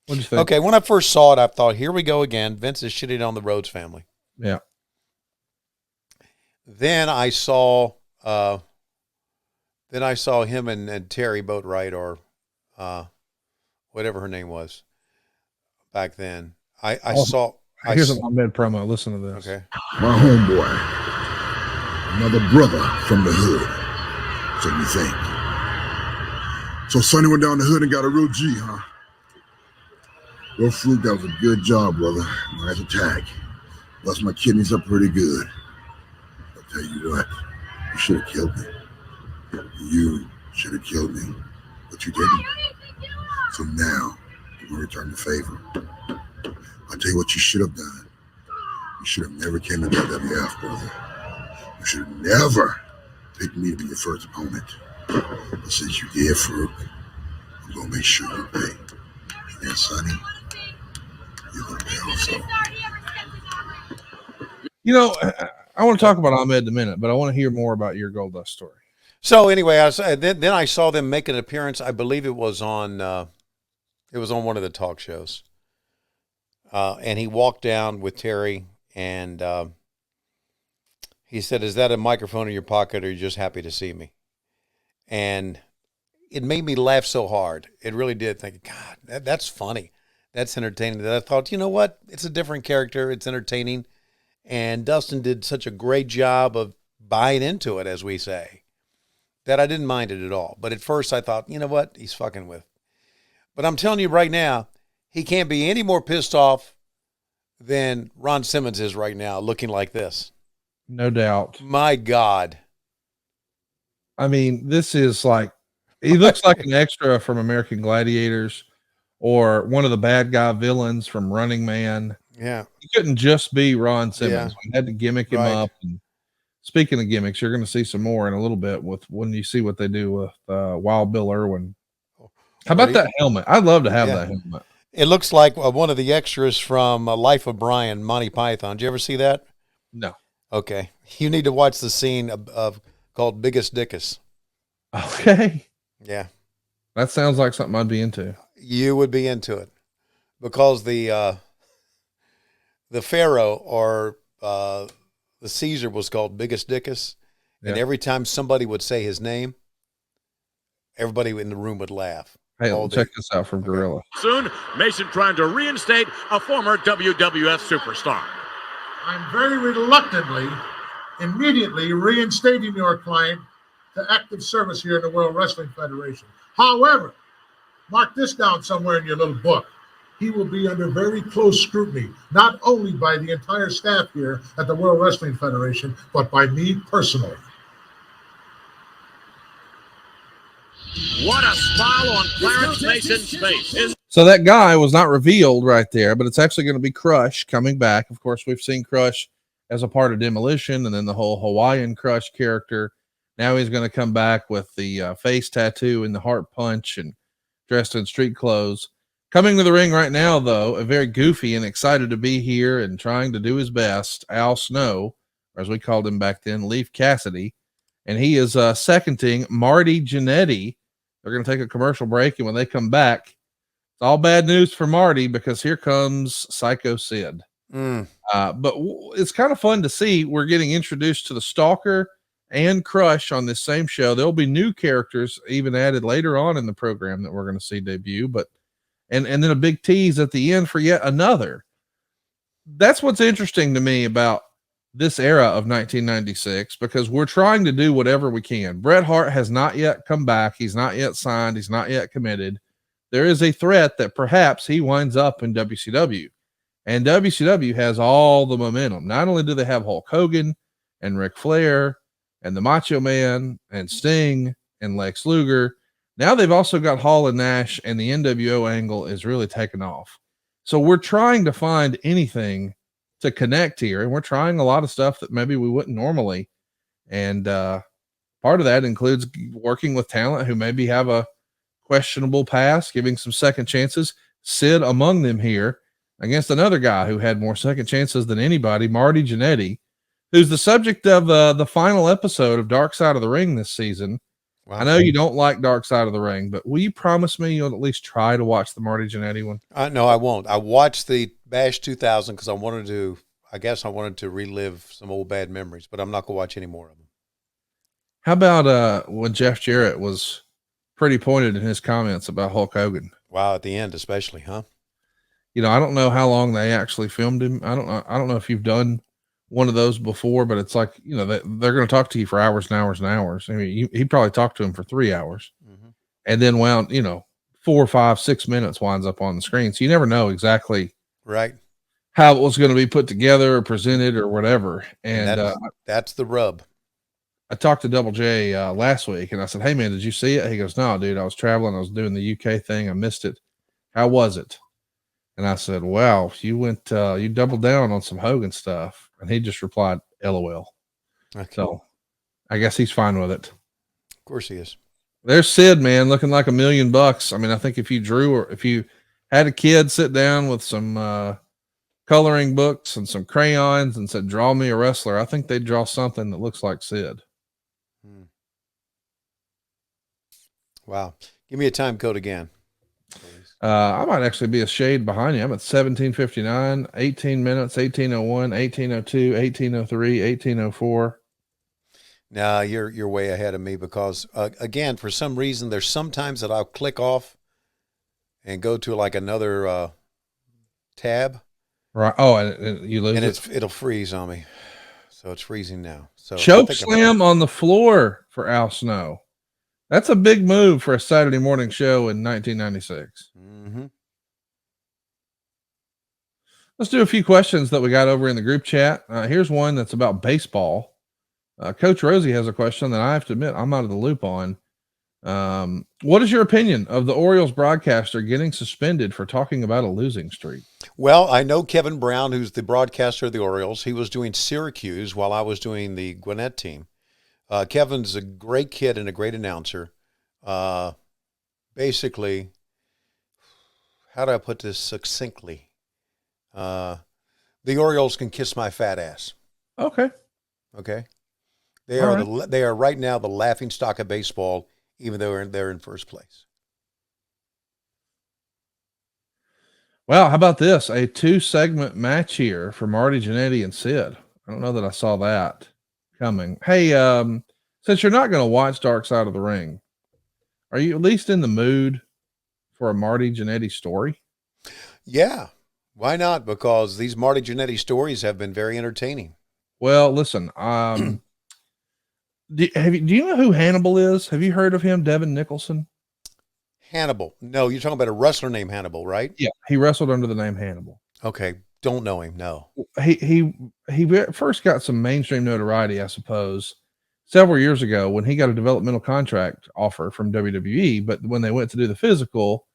What do you think? Okay. When I first saw it, I thought, here we go again. Vince is shitting on the Rhodes family. Yeah. Then I saw him and Terry Boatwright or whatever her name was back then. Here's an Ahmed promo. Listen to this. Okay. My homeboy. Another brother from the hood. So you think. So Sonny went down the hood and got a real G, huh? Well, Fruit, that was a good job, brother. Nice attack. Bust my kidneys up pretty good. I'll tell you what, you should have killed me. You should have killed me, but you didn't. So now, I'm going to return the favor. I'll tell you what you should have done. You should have never came to WWF, brother. You should have never picked me to be your first opponent. But since you did, Farouk, I'm going to make sure you pay. And Sonny, you're going to pay also. You know, I want to talk about Ahmed in a minute, but I want to hear more about your Goldust story. So anyway, then I saw them make an appearance. I believe it was on one of the talk shows. And he walked down with Terry, and he said, "Is that a microphone in your pocket, or are you just happy to see me?" And it made me laugh so hard. It really did. Think, God, that's funny. That's entertaining. That I thought, you know what? It's a different character. It's entertaining. And Dustin did such a great job of buying into it, as we say, that I didn't mind it at all. But at first I thought, you know what? He's fucking with. But I'm telling you right now, he can't be any more pissed off than Ron Simmons is right now, looking like this. No doubt. My God. I mean, this is like, he looks like an extra from American Gladiators or one of the bad guy villains from Running Man. Yeah. He couldn't just be Ron Simmons. Yeah. We had to gimmick him up. And speaking of gimmicks, you're going to see some more in a little bit with when you see what they do with Wild Bill Irwin. How about that helmet? I'd love to have that helmet. It looks like one of the extras from Life of Brian, Monty Python. Did you ever see that? No. Okay. You need to watch the scene of called Biggest Dickus. Okay. Yeah. That sounds like something I'd be into. You would be into it. Because the Pharaoh or the Caesar was called Biggest Dickus. And every time somebody would say his name, everybody in the room would laugh. Hey, check this out from Gorilla. Soon, Mason trying to reinstate a former WWF superstar. I'm very reluctantly, immediately reinstating your client to active service here in the World Wrestling Federation. However, mark this down somewhere in your little book. He will be under very close scrutiny, not only by the entire staff here at the World Wrestling Federation, but by me personally. What a smile on Clarence Mason's face. So that guy was not revealed right there, but it's actually going to be Crush coming back. Of course, we've seen Crush as a part of Demolition and then the whole Hawaiian Crush character. Now he's going to come back with the face tattoo and the heart punch and dressed in street clothes. Coming to the ring right now, though, a very goofy and excited to be here and trying to do his best, Al Snow, or as we called him back then, Leaf Cassidy. And he is seconding Marty Jannetty. They're going to take a commercial break, and when they come back, it's all bad news for Marty because here comes Psycho Sid. But it's kind of fun to see. We're getting introduced to the Stalker and Crush on this same show. There'll be new characters even added later on in the program that we're going to see debut, but and then a big tease at the end for yet another. That's what's interesting to me about this era of 1996, because we're trying to do whatever we can. Bret Hart has not yet come back. He's not yet signed. He's not yet committed. There is a threat that perhaps he winds up in WCW, and WCW has all the momentum. Not only do they have Hulk Hogan and Ric Flair and the Macho Man and Sting and Lex Luger, now they've also got Hall and Nash, and the NWO angle is really taking off. So we're trying to find anything to connect here, and we're trying a lot of stuff that maybe we wouldn't normally. And part of that includes working with talent who maybe have a questionable past, giving some second chances. Sid among them here against another guy who had more second chances than anybody, Marty Jannetty, who's the subject of the final episode of Dark Side of the Ring this season. Wow. I know you don't like Dark Side of the Ring, but will you promise me you'll at least try to watch the Marty Jannetty one? No, I won't. I watched the Bash 2000 because I wanted to relive some old bad memories, but I'm not going to watch any more of them. How about when Jeff Jarrett was pretty pointed in his comments about Hulk Hogan? Wow, at the end especially, huh? You know, I don't know how long they actually filmed him. I don't know if you've done one of those before, but it's like, they're going to talk to you for hours and hours and hours. I mean, he probably talked to him for 3 hours and then wound, 4, 5, 6 minutes winds up on the screen. So you never know exactly right how it was going to be put together or presented or whatever. And that's the rub. I talked to Double J last week and I said, "Hey man, did you see it?" He goes, "No, dude, I was traveling. I was doing the UK thing. I missed it. How was it?" And I said, "Wow, you doubled down on some Hogan stuff." And he just replied, "LOL." Okay. So I guess he's fine with it. Of course he is. There's Sid, man, looking like $1 million. I mean, I think if you had a kid sit down with some coloring books and some crayons and said, "Draw me a wrestler," I think they'd draw something that looks like Sid. Wow. Give me a time code again. I might actually be a shade behind you. I'm at 17:59, 18 minutes, 18:01, 18:02, 18:03, 18:04. No, you're way ahead of me because again, for some reason, there's sometimes that I'll click off and go to like another tab. Right. Oh, and you lose and it'll freeze on me. So it's freezing now. So choke slam on the floor for Al Snow. That's a big move for a Saturday morning show in 1996. Let's do a few questions that we got over in the group chat. Here's one that's about baseball. Coach Rosie has a question that I have to admit I'm out of the loop on. What is your opinion of the Orioles broadcaster getting suspended for talking about a losing streak? Well, I know Kevin Brown, who's the broadcaster of the Orioles. He was doing Syracuse while I was doing the Gwinnett team. Kevin's a great kid and a great announcer. Basically, how do I put this succinctly? The Orioles can kiss my fat ass. Okay. They are right now the laughing stock of baseball, even though they're in first place. Well, how about this? A 2-segment match here for Marty Jannetty and Sid. I don't know that I saw that coming. Hey, since you're not going to watch Dark Side of the Ring, are you at least in the mood for a Marty Jannetty story? Yeah. Why not? Because these Marty Jannetty stories have been very entertaining. Well, listen, do you know who Hannibal is? Have you heard of him, Devin Nicholson? Hannibal. No, you're talking about a wrestler named Hannibal, right? Yeah, he wrestled under the name Hannibal. Okay, don't know him. No. He first got some mainstream notoriety, I suppose, several years ago when he got a developmental contract offer from WWE. But when they went to do the physical,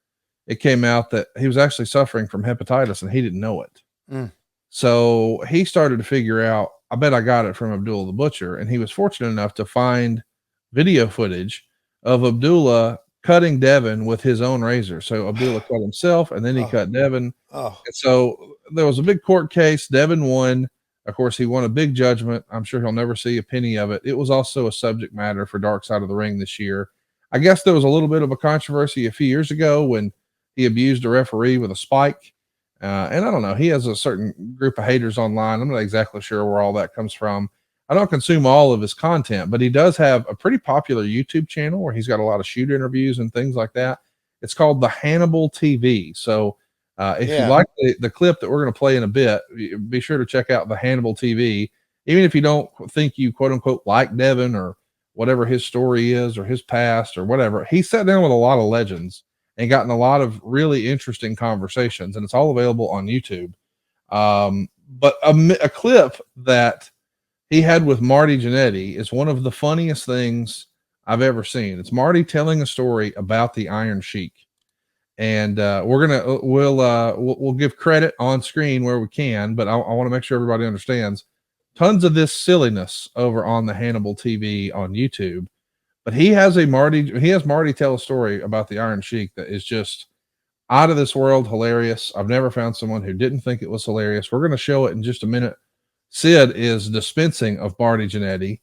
it came out that he was actually suffering from hepatitis and he didn't know it. So he started to figure out, I bet I got it from Abdullah the Butcher. And he was fortunate enough to find video footage of Abdullah cutting Devin with his own razor. So Abdullah cut himself and then he cut Devin. And so there was a big court case. Devin won. Of course, he won a big judgment. I'm sure he'll never see a penny of it. It was also a subject matter for Dark Side of the Ring this year. I guess there was a little bit of a controversy a few years ago when he abused a referee with a spike. And I don't know, he has a certain group of haters online. I'm not exactly sure where all that comes from. I don't consume all of his content, but he does have a pretty popular YouTube channel where he's got a lot of shoot interviews and things like that. It's called the Hannibal TV. So if you like the clip that we're going to play in a bit, be sure to check out the Hannibal TV. Even if you don't think you quote unquote like Devin or whatever his story is or his past or whatever, he sat down with a lot of legends and gotten a lot of really interesting conversations, and it's all available on YouTube. But a clip that he had with Marty Jannetty is one of the funniest things I've ever seen. It's Marty telling a story about the Iron Sheik. And we'll give credit on screen where we can, but I want to make sure everybody understands tons of this silliness over on the Hannibal TV on YouTube. But he has Marty tell a story about the Iron Sheik that is just out of this world hilarious. I've never found someone who didn't think it was hilarious. We're going to show it in just a minute. Sid is dispensing of Marty Jannetty.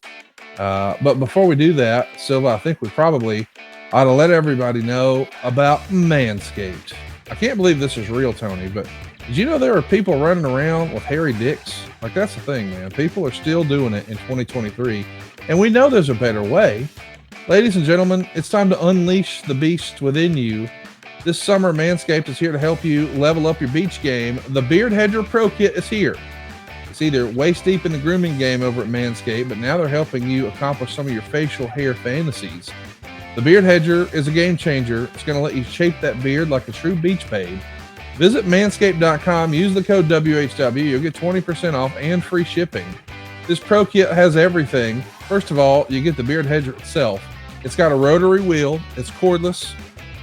But before we do that, Silva, I think we probably ought to let everybody know about Manscaped. I can't believe this is real, Tony, but did you know there are people running around with hairy dicks? Like, that's the thing, man. People are still doing it in 2023, and we know there's a better way. Ladies and gentlemen, it's time to unleash the beast within you. This summer, Manscaped is here to help you level up your beach game. The Beard Hedger Pro Kit is here. It's See, they're waist deep in the grooming game over at Manscaped, but now they're helping you accomplish some of your facial hair fantasies. The Beard Hedger is a game changer. It's going to let you shape that beard like a true beach babe. Visit manscaped.com, use the code WHW. You'll get 20% off and free shipping. This Pro Kit has everything. First of all, you get the Beard Hedger itself. It's got a rotary wheel, it's cordless,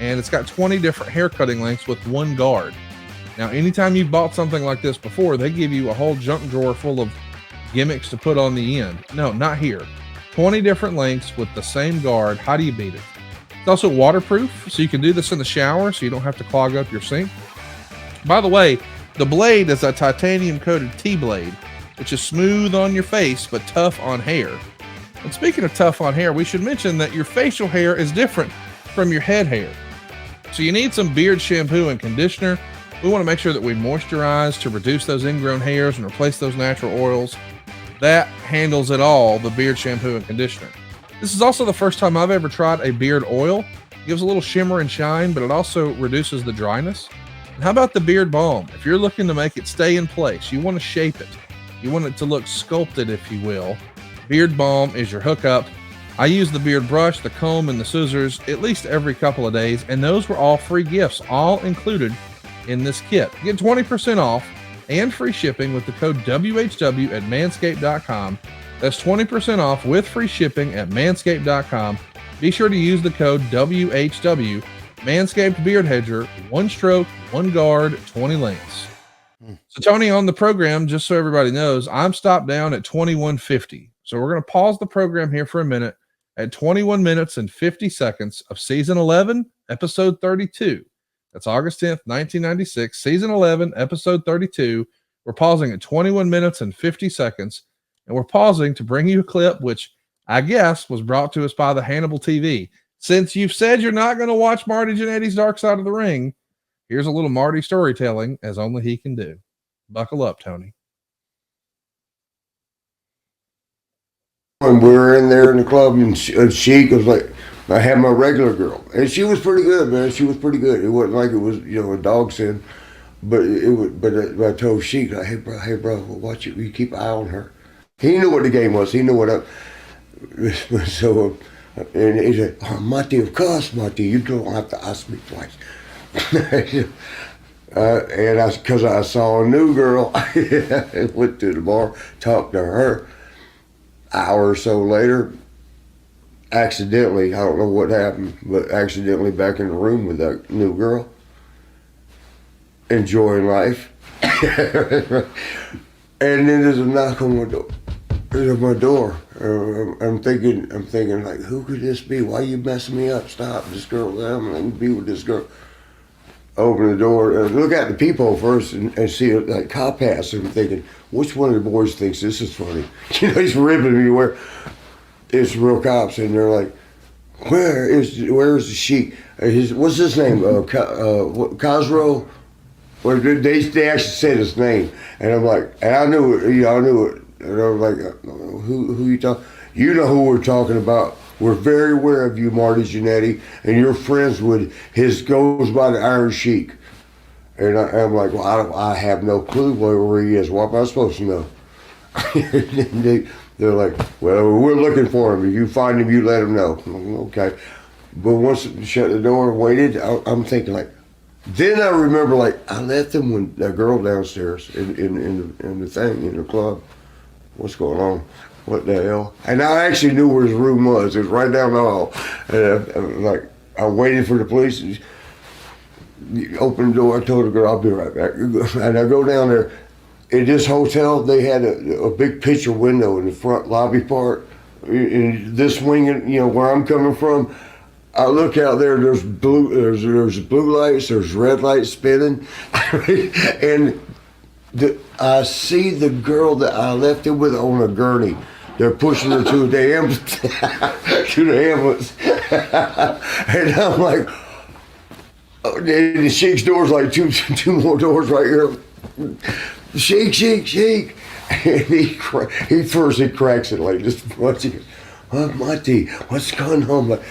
and it's got 20 different hair cutting lengths with one guard. Now, anytime you've bought something like this before, they give you a whole junk drawer full of gimmicks to put on the end. No, not here. 20 different lengths with the same guard. How do you beat it? It's also waterproof, so you can do this in the shower so you don't have to clog up your sink. By the way, the blade is a titanium-coated T-blade, which is smooth on your face but tough on hair. And speaking of tough on hair, we should mention that your facial hair is different from your head hair. So you need some beard shampoo and conditioner. We want to make sure that we moisturize to reduce those ingrown hairs and replace those natural oils. That handles it all, the beard shampoo and conditioner. This is also the first time I've ever tried a beard oil. It gives a little shimmer and shine, but it also reduces the dryness. And how about the beard balm? If you're looking to make it stay in place, you want to shape it. You want it to look sculpted, if you will. Beard balm is your hookup. I use the beard brush, the comb, and the scissors at least every couple of days, and those were all free gifts, all included in this kit. Get 20% off and free shipping with the code WHW at manscaped.com. That's 20% off with free shipping at manscaped.com. Be sure to use the code WHW. Manscaped Beard Hedger, one stroke, one guard, 20 lengths. So Tony, on the program, just so everybody knows, I'm stopped down at 21:50. So we're going to pause the program here for a minute at 21 minutes and 50 seconds of season 11, episode 32. That's August 10th, 1996, season 11, episode 32. We're pausing at 21 minutes and 50 seconds, and we're pausing to bring you a clip, which I guess was brought to us by the Hannibal TV. Since you've said you're not going to watch Marty Jannetty's Dark Side of the Ring, here's a little Marty storytelling as only he can do. Buckle up, Tony. And we were in there in the club, and Sheik was like, I had my regular girl, and she was pretty good, man. She was pretty good. It wasn't like it was, a dog sin, but it was. But I told Sheik, like, hey, bro, watch it. You keep an eye on her. He knew what the game was. He knew what up. So, and he said, "Oh, Marty, of course, Marty, you don't have to ask me twice." And because I saw a new girl, I went to the bar, talked to her. Hour or so later, accidentally, I don't know what happened, but accidentally back in the room with that new girl, enjoying life. And then there's a knock on my door. There's my door. I'm thinking like, who could this be? Why are you messing me up? Stop, this girl. I'm gonna be with this girl. Open the door, look at the peephole first, and see that cop pass. And I'm thinking, which one of the boys thinks this is funny? He's ripping me where it's real cops, and they're like, where is the Sheik? What's his name? Cosro? Well, they actually said his name, and I'm like, and I knew it, and I was like, who you talking? You know who we're talking about. We're very aware of you, Marty Jannetty, and you're friends with his goes by the Iron Sheik. And I'm like, well, I have no clue where he is. What am I supposed to know? They're like, well, we're looking for him. If you find him, you let him know. Okay. But once I shut the door and waited, I'm thinking like, then I remember like, I left him with that girl downstairs in the thing, in the club. What's going on? What the hell? And I actually knew where his room was. It was right down the hall. And I waited for the police. And opened the door. I told the girl, I'll be right back. And I go down there. In this hotel, they had a big picture window in the front lobby part. In this wing, where I'm coming from, I look out there. There's blue lights. There's red lights spinning, and I see the girl that I left it with on a gurney. They're pushing her to the ambulance. And I'm like, oh, and the Sheik's door's like two more doors right here. Sheik. And he cracks it like this much. He goes, huh, Marty, what's going on? I'm like,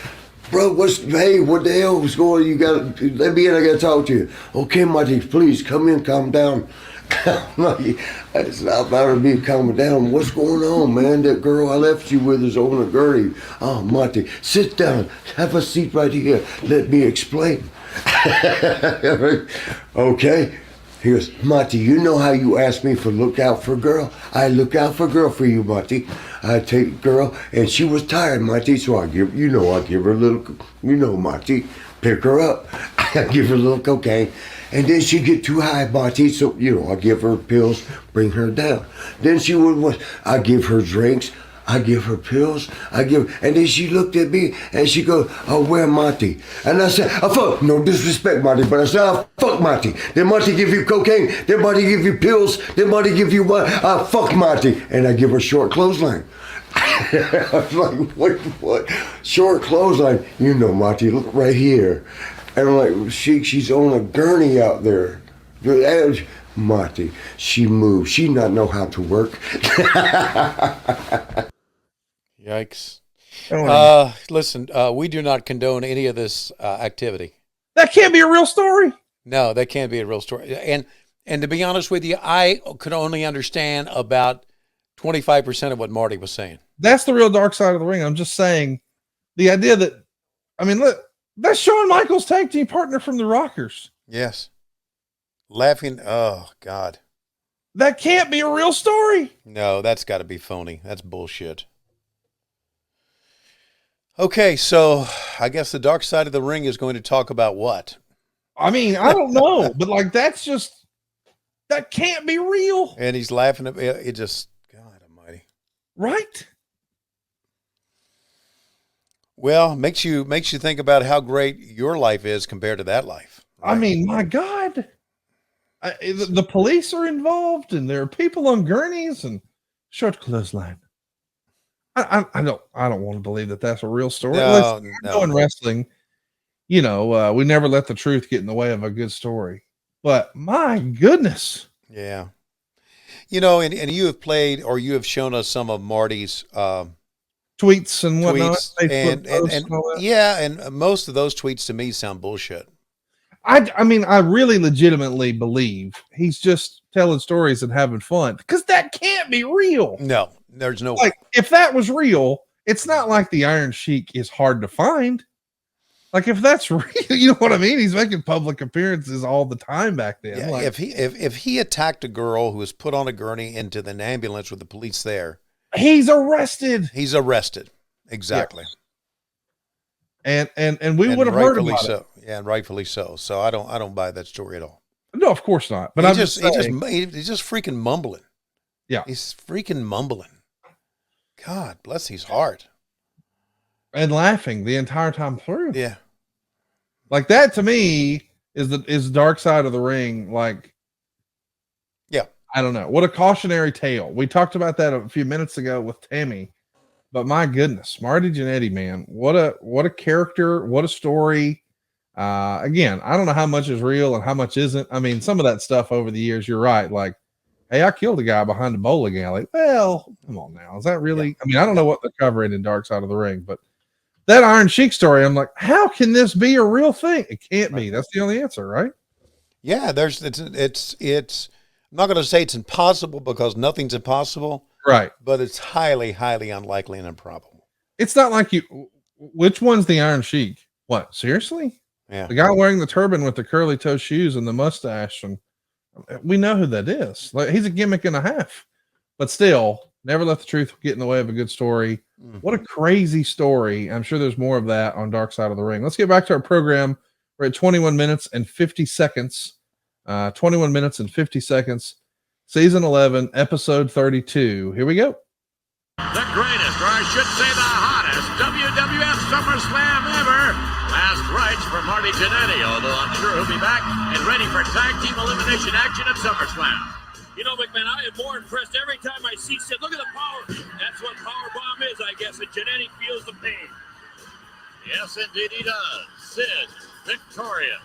bro, what the hell was going on? Let me in, I gotta talk to you. Okay, Marty, please come in, calm down. I said, I'm about to be calming down. What's going on, man? That girl I left you with is on a gurney. Oh, Marty, sit down. Have a seat right here. Let me explain. Okay. He goes, Marty, you know how you asked me for look out for a girl? I look out for a girl for you, Marty. I take a girl, and she was tired, Marty, so I give her a little, Marty, pick her up. I give her a little cocaine, and then she get too high, Marty, so, I give her pills, bring her down. Then she would, I give her drinks, I give her pills, and then she looked at me and she goes, oh, where Marty? And I said, oh, fuck, no disrespect, Marty, but I said, oh, fuck Marty. Then Marty give you cocaine, then Marty give you pills, then Marty give you what? Fuck Marty. And I give her short clothesline. I was like, what? Short clothesline? Marty, look right here. And I'm like, she's on a gurney out there. Marty, she moves. She not know how to work. Yikes. Listen, we do not condone any of this activity. That can't be a real story. No, that can't be a real story. And to be honest with you, I could only understand about 25% of what Marty was saying. That's the real dark side of the ring. I'm just saying the idea that, look, that's Shawn Michaels' tag team partner from the Rockers. Yes. Laughing. Oh, God. That can't be a real story. No, that's got to be phony. That's bullshit. Okay, so I guess the dark side of the ring is going to talk about what? I don't know, but that can't be real. And he's laughing at it. Just, God almighty. Right? Well, makes you think about how great your life is compared to that life. Right? My God. The police are involved, and there are people on gurneys and short clothesline. I don't want to believe that that's a real story. No. In wrestling, we never let the truth get in the way of a good story. But my goodness. Yeah. And you have played, or you have shown us some of Marty's tweets and whatnot. And most of those tweets to me sound bullshit. I really legitimately believe he's just telling stories and having fun, because that can't be real. No, there's no way. If that was real, it's not like the Iron Sheik is hard to find. If that's real, you know what I mean? He's making public appearances all the time back then. Yeah, if he attacked a girl who was put on a gurney into an ambulance with the police there, he's arrested. Exactly. Yeah. And we would have heard about it. Yeah, and rightfully so. So I don't buy that story at all. No, of course not. But he's just freaking mumbling. Yeah, he's freaking mumbling. God bless his heart. And laughing the entire time through. Yeah, that to me is the dark side of the ring. Yeah, I don't know. What a cautionary tale. We talked about that a few minutes ago with Tammy. But my goodness, Marty Jannetty, man, what a character, what a story. Again, I don't know how much is real and how much isn't. Some of that stuff over the years, you're right. Hey, I killed a guy behind a bowling alley. Well, come on now. Is that really? I don't know what they're covering in Dark Side of the Ring, but that Iron Sheik story, I'm like, how can this be a real thing? It can't be. That's the only answer, right? Yeah, it's I'm not going to say it's impossible, because nothing's impossible. Right. But it's highly, highly unlikely and improbable. It's not like which one's the Iron Sheik? What? Seriously? Yeah. The guy wearing the turban with the curly toe shoes and the mustache, and we know who that is. He's a gimmick and a half, but still, never let the truth get in the way of a good story. Mm-hmm. What a crazy story. I'm sure there's more of that on Dark Side of the Ring. Let's get back to our program. We're at 21 minutes and 50 seconds. 21 minutes and 50 seconds. Season 11, episode 32. Here we go. The greatest, or I should say the hottest, WWF SummerSlam ever. Last rites for Marty Jannetty, although I'm sure he'll be back and ready for tag team elimination action at SummerSlam. McMahon, I am more impressed every time I see Sid. Look at the power. That's what powerbomb is, I guess, and Jannetty feels the pain. Yes, indeed he does. Sid, victorious.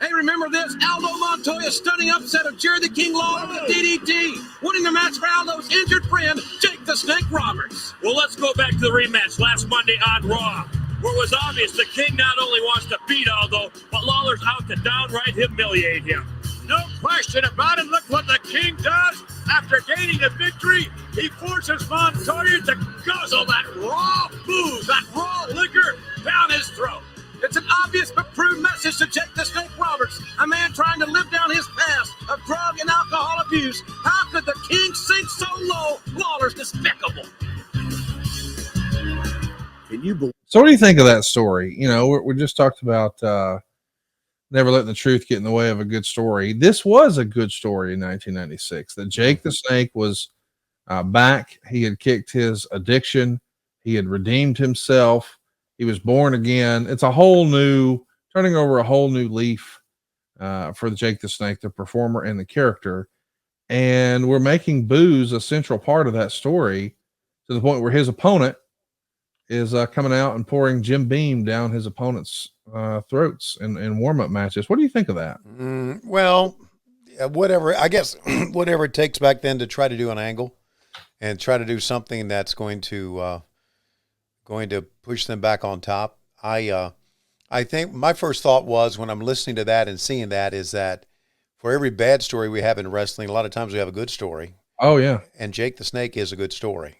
Hey, remember this? Aldo Montoya stunning upset of Jerry the King Lawler with the DDT, winning the match for Aldo's injured friend, Jake the Snake Roberts. Well, let's go back to the rematch last Monday on Raw, where it was obvious the King not only wants to beat Aldo, but Lawler's out to downright humiliate him. No question about it. Look what the King does. After gaining a victory, he forces Montoya to guzzle that raw booze, that raw liquor down his throat. It's an obvious but crude message to Jake the Snake Roberts, a man trying to live down his past of drug and alcohol abuse. How could the King sink so low? Lawler's despicable. Can you believe? So what do you think of that story? You know, we just talked about never letting the truth get in the way of a good story. This was a good story in 1996, that Jake the Snake was back. He had kicked his addiction. He had redeemed himself. He was born again. It's a whole new, turning over a whole new leaf for the Jake the Snake, the performer and the character. And we're making booze a central part of that story, to the point where his opponent is coming out and pouring Jim Beam down his opponent's throats in warm-up matches. What do you think of that? Well, whatever, I guess, whatever it takes back then to try to do an angle and try to do something that's going to push them back on top. I think my first thought was, when I'm listening to that and seeing that, is that for every bad story we have in wrestling, a lot of times we have a good story. Oh yeah. And Jake the Snake is a good story.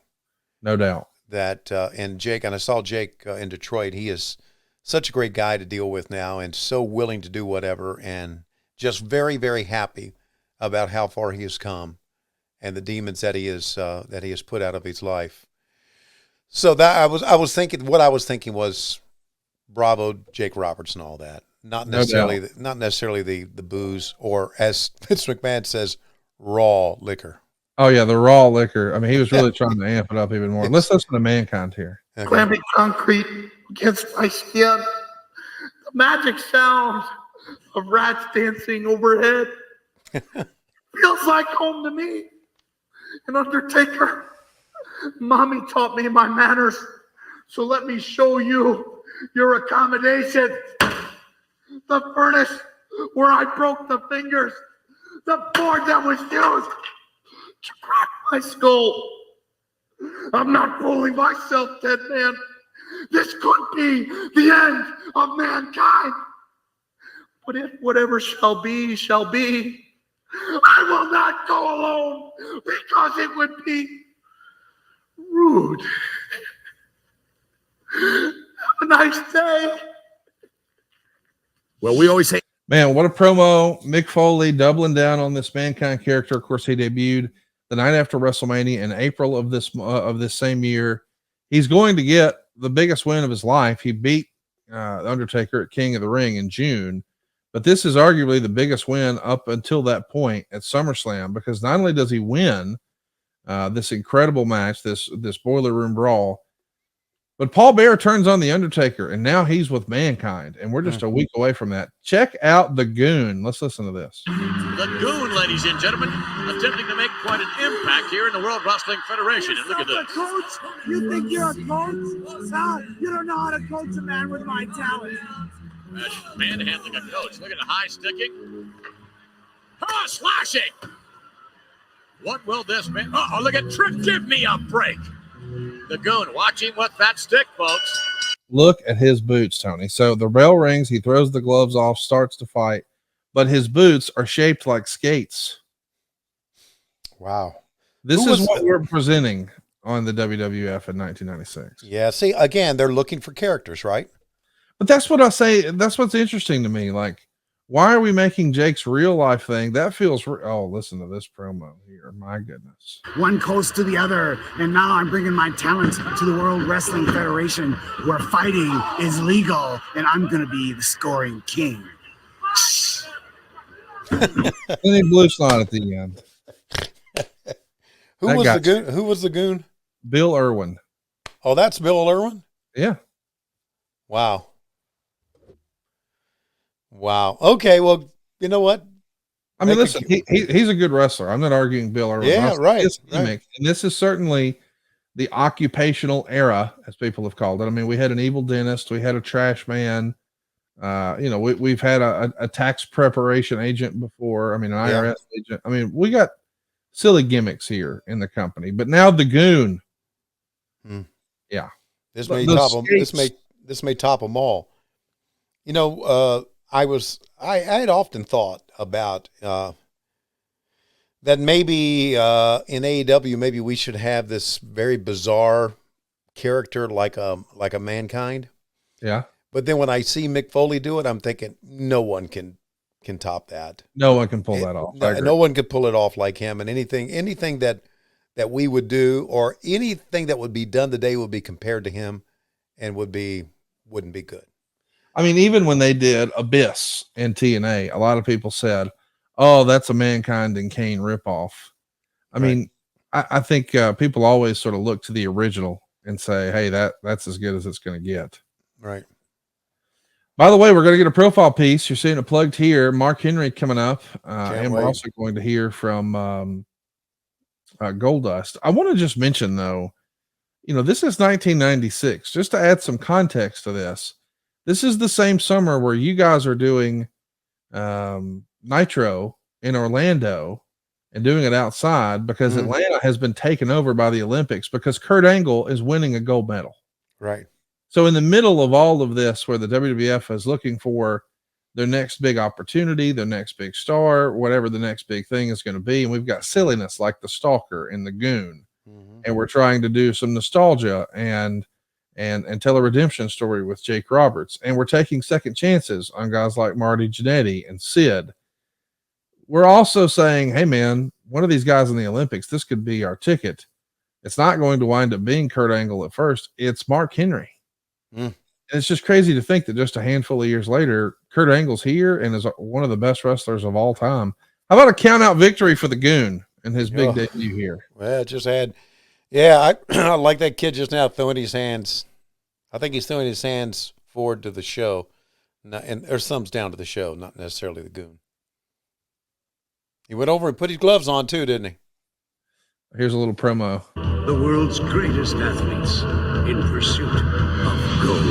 No doubt. That and I saw Jake in Detroit. He is such a great guy to deal with now, and so willing to do whatever, and just very, very happy about how far he has come and the demons that he has put out of his life. So that I was thinking, what I was thinking was, bravo, Jake Roberts and all that. Not necessarily the booze, or as Vince McMahon says, raw liquor. Oh yeah, the raw liquor. I mean, he was really trying to amp it up even more. Let's listen to Mankind here. Clamping concrete against my skin. The magic sound of rats dancing overhead feels like home to me. An Undertaker, Mommy taught me my manners, so let me show you your accommodation. The furnace where I broke the fingers, the board that was used to crack my skull. I'm not fooling myself, dead man. This could be the end of mankind. But if whatever shall be, I will not go alone, because it would be rude. Have a nice day. Well, we always say, man, what a promo. Mick Foley doubling down on this Mankind character. Of course, he debuted the night after WrestleMania in April of this same year. He's going to get the biggest win of his life. He beat the Undertaker at King of the Ring in June, but this is arguably the biggest win up until that point at SummerSlam, because not only does he win this incredible match, this Boiler Room Brawl, but Paul Bearer turns on the Undertaker, and now he's with Mankind, and we're just a week away from that. Check out the Goon. Let's listen to this. The Goon, ladies and gentlemen, attempting to make quite an impact here in the World Wrestling Federation. And look at this. Coach, you think you're a coach? Son, you don't know how to coach a man with my talent. Manhandling a coach. Look at the high sticking. Oh, slashing. What will this man? Oh, look at Trick. Give me a break. The Goon watching with that stick, folks. Look at his boots, Tony. So the bell rings, he throws the gloves off, starts to fight, but his boots are shaped like skates. Wow. This is what we're presenting on the WWF in 1996. Yeah, see, again, they're looking for characters, right? But that's what I say. That's what's interesting to me. Like, why are we making Jake's real life thing? That feels oh, listen to this promo here. My goodness. One coast to the other, and now I'm bringing my talent to the World Wrestling Federation, where fighting is legal, and I'm going to be the scoring king. And he blew snot at the end. Who was the Goon? Who was the Goon? Bill Irwin. Oh, that's Bill Irwin? Yeah. Wow. Wow. Okay. Well, you know what? I mean, listen, he's a good wrestler. I'm not arguing Bill Irwin. Yeah, right. And this is certainly the occupational era, as people have called it. I mean, we had an evil dentist. We had a trash man. We've had a tax preparation agent before. I mean, an IRS agent. I mean, we got silly gimmicks here in the company, but now the Goon. Yeah. This may top them. This may top them all. You know, I had often thought about that maybe in AEW, maybe we should have this very bizarre character like a Mankind. Yeah. But then when I see Mick Foley do it, I'm thinking no one can top that. No one can pull that off. No one could pull it off like him. And anything that we would do, or anything that would be done today, would be compared to him, and wouldn't be good. I mean, even when they did Abyss in TNA, a lot of people said, "Oh, that's a Mankind and Kane ripoff." I mean, I think people always sort of look to the original and say, "Hey, that's as good as it's going to get." Right. By the way, we're going to get a profile piece. You're seeing it plugged here. Mark Henry coming up, and we're also going to hear from Goldust. I want to just mention, though, this is 1996. Just to add some context to this, this is the same summer where you guys are doing Nitro in Orlando and doing it outside because Atlanta has been taken over by the Olympics because Kurt Angle is winning a gold medal. Right. So in the middle of all of this, where the WWF is looking for their next big opportunity, their next big star, whatever the next big thing is going to be, and we've got silliness like the Stalker and the Goon, and we're trying to do some nostalgia and tell a redemption story with Jake Roberts, and we're taking second chances on guys like Marty Jannetty and Sid. We're also saying, hey man, one of these guys in the Olympics, this could be our ticket. It's not going to wind up being Kurt Angle at first. It's Mark Henry. And it's just crazy to think that just a handful of years later, Kurt Angle's here and is one of the best wrestlers of all time. How about a count out victory for the Goon and his big debut here? Well, I like that kid just now throwing his hands. I think he's throwing his hands forward to the show, or thumbs down to the show, not necessarily the Goon. He went over and put his gloves on too, didn't he? Here's a little promo. The world's greatest athletes in pursuit of gold.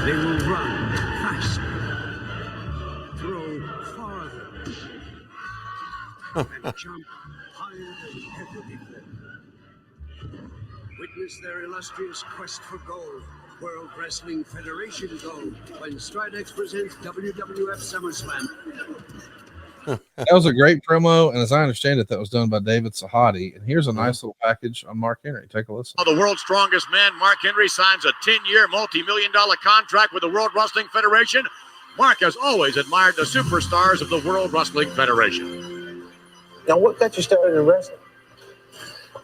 They will run faster, throw farther, and jump higher than ever before. Witness their illustrious quest for gold. World Wrestling Federation gold when Stridex presents WWF SummerSlam. That was a great promo, and as I understand it, that was done by David Sahadi. And here's a nice little package on Mark Henry. Take a listen. The world's strongest man, Mark Henry, signs a 10-year, multi-million-dollar contract with the World Wrestling Federation. Mark has always admired the superstars of the World Wrestling Federation. Now, what got you started in wrestling?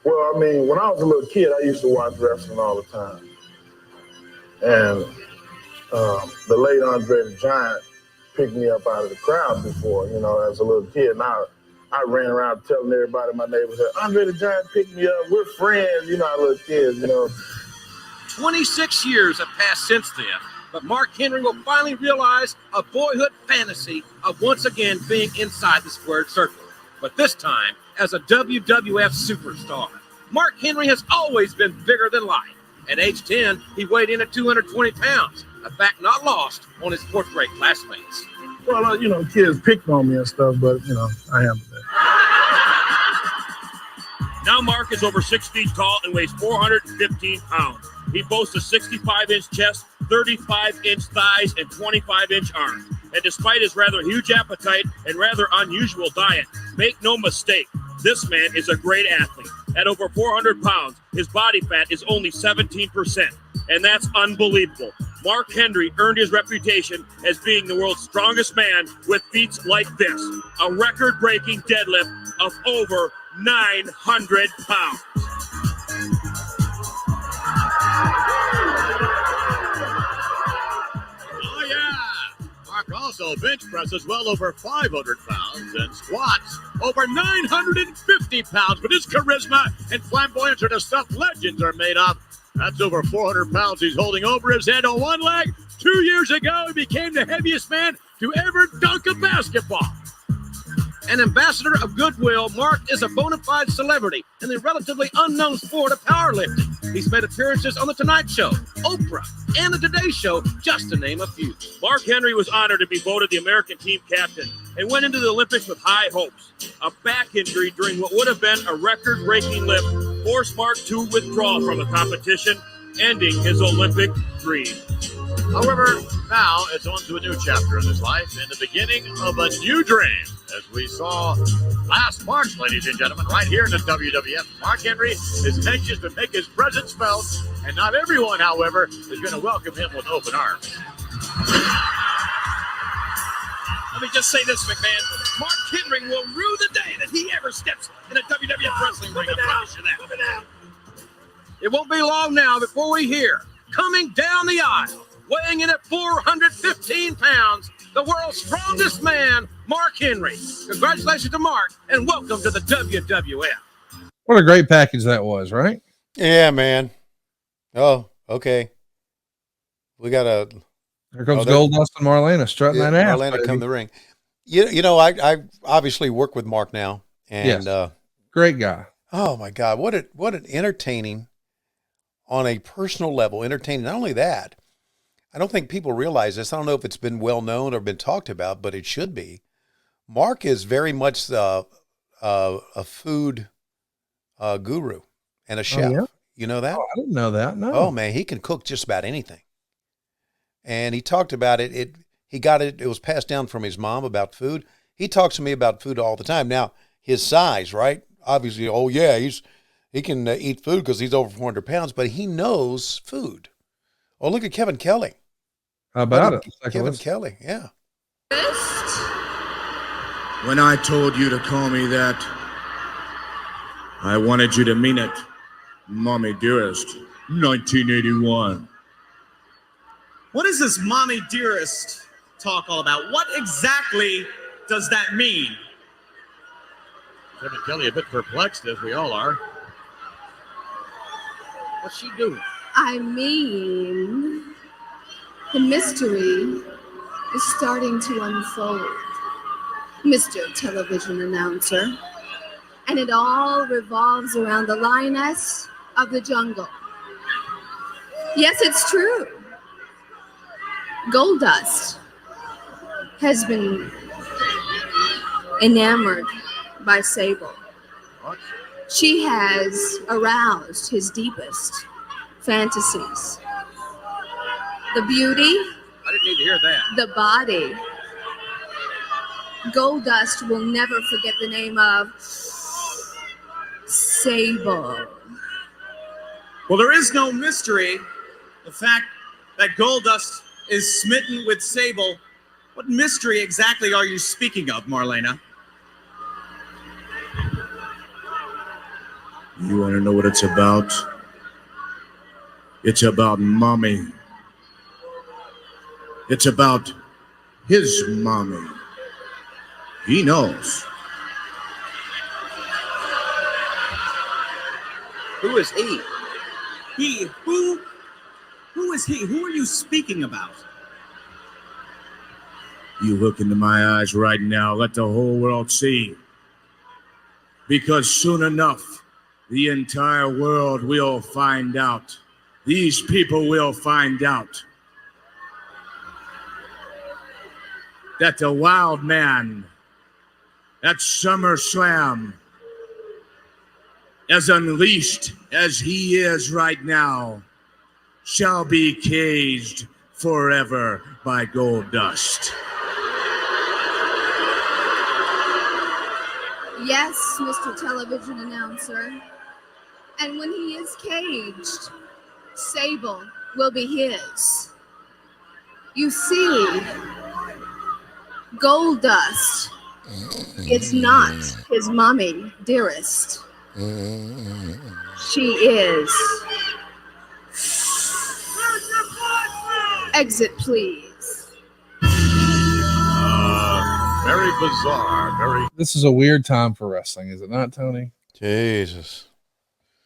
Well, I mean, when I was a little kid, I used to watch wrestling all the time. And the late Andre the Giant picked me up out of the crowd before, as a little kid. Now I ran around telling everybody in my neighborhood, Andre the Giant picked me up. We're friends, our little kids, 26 years have passed since then, but Mark Henry will finally realize a boyhood fantasy of once again being inside the squared circle, but this time as a WWF superstar. Mark Henry has always been bigger than life. At age 10, he weighed in at 220 pounds, a fact not lost on his fourth grade classmates. Well, kids picked on me and stuff, but, I handled it. Now Mark is over 6 feet tall and weighs 415 pounds. He boasts a 65-inch chest, 35-inch thighs, and 25-inch arms. And despite his rather huge appetite and rather unusual diet, make no mistake, this man is a great athlete. At over 400 pounds, his body fat is only 17%, and that's unbelievable. Mark Henry earned his reputation as being the world's strongest man with feats like this, a record-breaking deadlift of over 900 pounds. Oh, yeah. Mark also bench presses well over 500 pounds and squats over 950 pounds. But his charisma and flamboyance are the stuff legends are made of. That's over 400 pounds he's holding over his head on one leg. 2 years ago, he became the heaviest man to ever dunk a basketball. An ambassador of goodwill, Mark is a bona fide celebrity in the relatively unknown sport of powerlifting. He's made appearances on The Tonight Show, Oprah, and The Today Show, just to name a few. Mark Henry was honored to be voted the American team captain and went into the Olympics with high hopes. A back injury during what would have been a record-breaking lift forced Mark to withdraw from the competition, ending his Olympic dream. However, now it's on to a new chapter in his life and the beginning of a new dream. As we saw last March, ladies and gentlemen, right here in the WWF, Mark Henry is anxious to make his presence felt, and not everyone, however, is going to welcome him with open arms. Let me just say this, McMahon. Mark Henry will rue the day that he ever steps in a WWF wrestling ring. I promise you that. It won't be long now before we hear, coming down the aisle, weighing in at 415 pounds, the world's strongest man, Mark Henry. Congratulations to Mark, and welcome to the WWF. What a great package that was, right? Yeah, man. Oh, okay. We got a... Here comes Goldust and Marlena strutting that ass. Marlena come the ring. You know, I obviously work with Mark now, and yes. Great guy. Oh my God, what an entertaining, on a personal level, entertaining. Not only that, I don't think people realize this. I don't know if it's been well known or been talked about, but it should be. Mark is very much a food guru and a chef. Oh, yeah? You know that? Oh, I didn't know that. No. Oh man, he can cook just about anything. And he talked about it. He got it. It was passed down from his mom about food. He talks to me about food all the time. Now, his size, right? Obviously, oh yeah, he can eat food because he's over 400 pounds, but he knows food. Oh, look at Kevin Kelly. How about it? Kevin Kelly, yeah. When I told you to call me that, I wanted you to mean it, Mommy Dearest. 1981. What is this Mommy Dearest talk all about? What exactly does that mean? Kevin Kelly a bit perplexed, as we all are. What's she doing? I mean, the mystery is starting to unfold, Mr. Television Announcer. And it all revolves around the lioness of the jungle. Yes, it's true. Goldust has been enamored by Sable. She has aroused his deepest fantasies. The beauty, I didn't need to hear that. the body. Goldust will never forget the name of Sable. Well, there is no mystery. The fact that Goldust is smitten with Sable. What mystery exactly are you speaking of, Marlena? You want to know what it's about? It's about Mommy. It's about his mommy. He knows. Who is he? He? Who is he? Who are you speaking about? You look into my eyes right now. Let the whole world see. Because soon enough, the entire world will find out. These people will find out that the wild man at SummerSlam, as unleashed as he is right now, shall be caged forever by Goldust. Yes, Mr. Television Announcer. And when he is caged, Sable will be his. You see, Goldust is not his mommy, Dearest. She is. Exit, please. Very bizarre. Very. This is a weird time for wrestling, is it not, Tony? Jesus.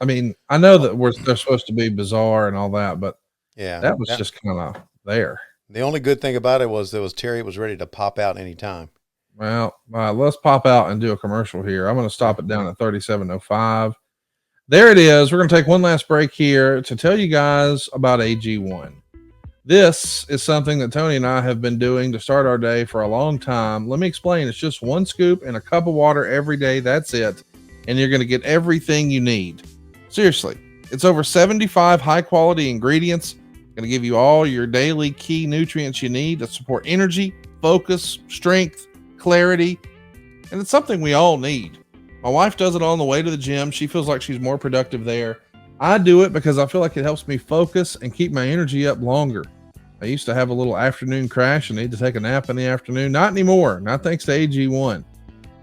I mean, I know that they're supposed to be bizarre and all that, but yeah, that was just kind of there. The only good thing about it was Terry was ready to pop out anytime. Well, let's pop out and do a commercial here. I'm going to stop it down at 37:05. There it is. We're going to take one last break here to tell you guys about AG1. This is something that Tony and I have been doing to start our day for a long time. Let me explain. It's just one scoop in a cup of water every day. That's it. And you're going to get everything you need. Seriously. It's over 75 high quality ingredients, Going to give you all your daily key nutrients you need to support energy, focus, strength, clarity, and it's something we all need. My wife does it on the way to the gym. She feels like she's more productive there. I do it because I feel like it helps me focus and keep my energy up longer. I used to have a little afternoon crash and need to take a nap in the afternoon. Not anymore. Not thanks to AG1.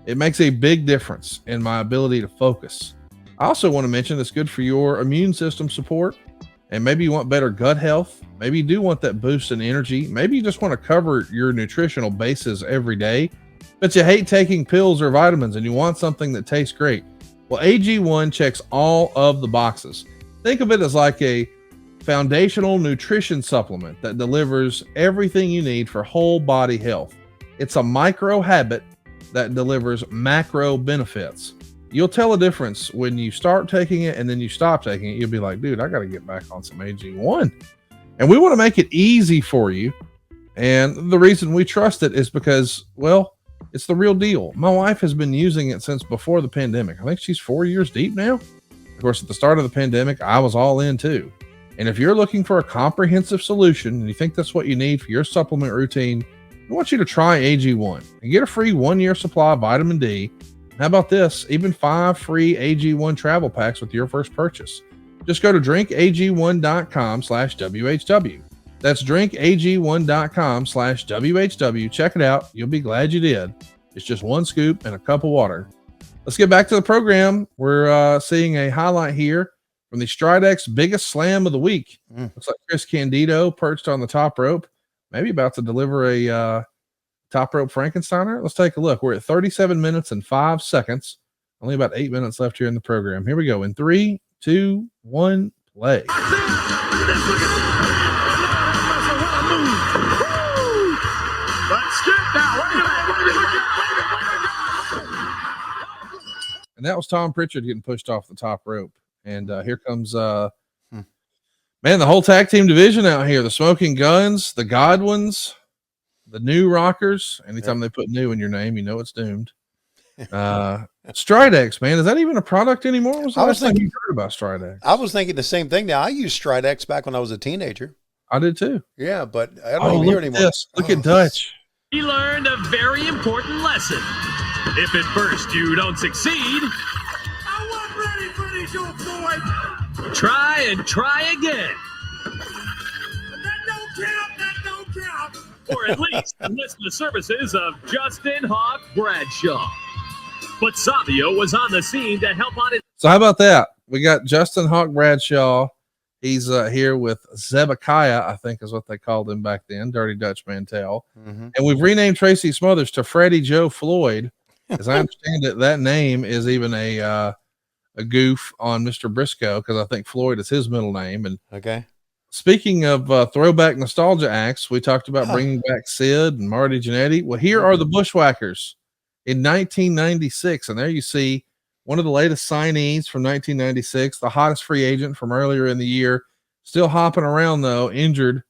It makes a big difference in my ability to focus. I also want to mention it's good for your immune system support. And maybe you want better gut health. Maybe you do want that boost in energy. Maybe you just want to cover your nutritional bases every day, but you hate taking pills or vitamins and you want something that tastes great. Well, AG1 checks all of the boxes. Think of it as like a foundational nutrition supplement that delivers everything you need for whole body health. It's a micro habit that delivers macro benefits. You'll tell a difference when you start taking it and then you stop taking it. You'll be like, dude, I got to get back on some AG1. And we want to make it easy for you. And the reason we trust it is because, well, it's the real deal. My wife has been using it since before the pandemic. I think she's 4 years deep now. Of course, at the start of the pandemic, I was all in too. And if you're looking for a comprehensive solution and you think that's what you need for your supplement routine, I want you to try AG1 and get a free 1-year supply of vitamin D. How about this? Even 5 free AG1 travel packs with your first purchase. Just go to drinkag1.com/WHW. That's drinkag1.com/WHW. Check it out. You'll be glad you did. It's just 1 scoop and a cup of water. Let's get back to the program. We're seeing a highlight here from the Stridex biggest slam of the week. Looks like Chris Candido perched on the top rope, maybe about to deliver a top rope Frankensteiner. Let's take a look. We're at 37 minutes and 5 seconds. Only about 8 minutes left here in the program. Here we go. In 3, 2, 1, play. And that was Tom Pritchard getting pushed off the top rope. And here comes, man, the whole tag team division out here. The Smoking Guns, the Godwins, the New Rockers. Anytime they put new in your name, you know it's doomed. Stridex, man, is that even a product anymore? When was the last time you heard about Stridex? I was thinking the same thing. Now, I used Stridex back when I was a teenager. I did too. Yeah, but I don't even hear it anymore. Look at Dutch. He learned a very important lesson. If at first you don't succeed, I wasn't ready for this, old boy. try and try again. That don't count. Or at least enlist the services of Justin Hawk Bradshaw. But Savio was on the scene to help out. So how about that? We got Justin Hawk Bradshaw. He's here with Zebekiah, I think is what they called him back then, Dirty Dutch Mantel. And we've renamed Tracy Smothers to Freddie Joe Floyd. As I understand it, that name is even a goof on Mr. Briscoe, because I think Floyd is his middle name. And speaking of throwback nostalgia acts, we talked about bringing back Sid and Marty Jannetty. Well, here are the Bushwhackers in 1996. And there you see one of the latest signees from 1996, the hottest free agent from earlier in the year, still hopping around, though, injured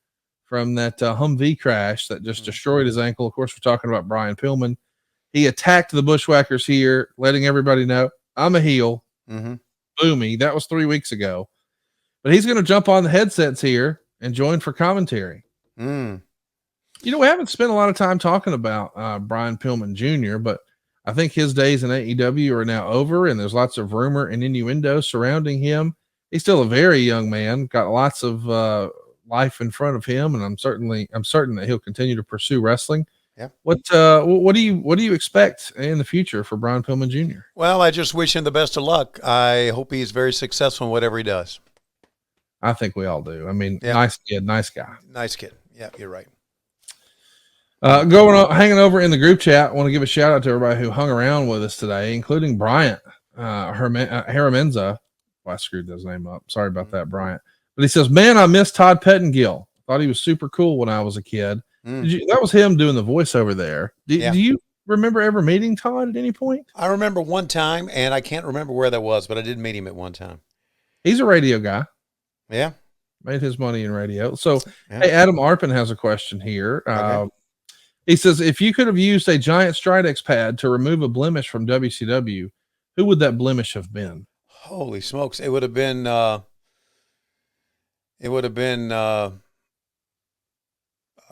from that Humvee crash that just destroyed his ankle. Of course, we're talking about Brian Pillman. He attacked the Bushwhackers here, letting everybody know, I'm a heel. Boomy. That was 3 weeks ago. But he's going to jump on the headsets here and join for commentary. You know, we haven't spent a lot of time talking about Brian Pillman Jr., but I think his days in AEW are now over, and there's lots of rumor and innuendo surrounding him. He's still a very young man, got lots of life in front of him, and I'm certain that he'll continue to pursue wrestling. What do you expect in the future for Brian Pillman Jr.? Well, I just wish him the best of luck. I hope he's very successful in whatever he does. I think we all do. I mean, nice kid, nice guy. Nice kid. Yeah, you're right. Hanging over in the group chat, I want to give a shout out to everybody who hung around with us today, including Bryant Heramenza. Well, I screwed his name up. Sorry about that, Bryant. But he says, man, I miss Todd Pettengill. Thought he was super cool when I was a kid. That was him doing the voiceover there. Do you remember ever meeting Todd at any point? I remember one time, and I can't remember where that was, but I did meet him at one time. He's a radio guy. Yeah. Made his money in radio. So, hey, Adam Arpin has a question here. He says, if you could have used a giant Stridex pad to remove a blemish from WCW, who would that blemish have been? Holy smokes. It would have been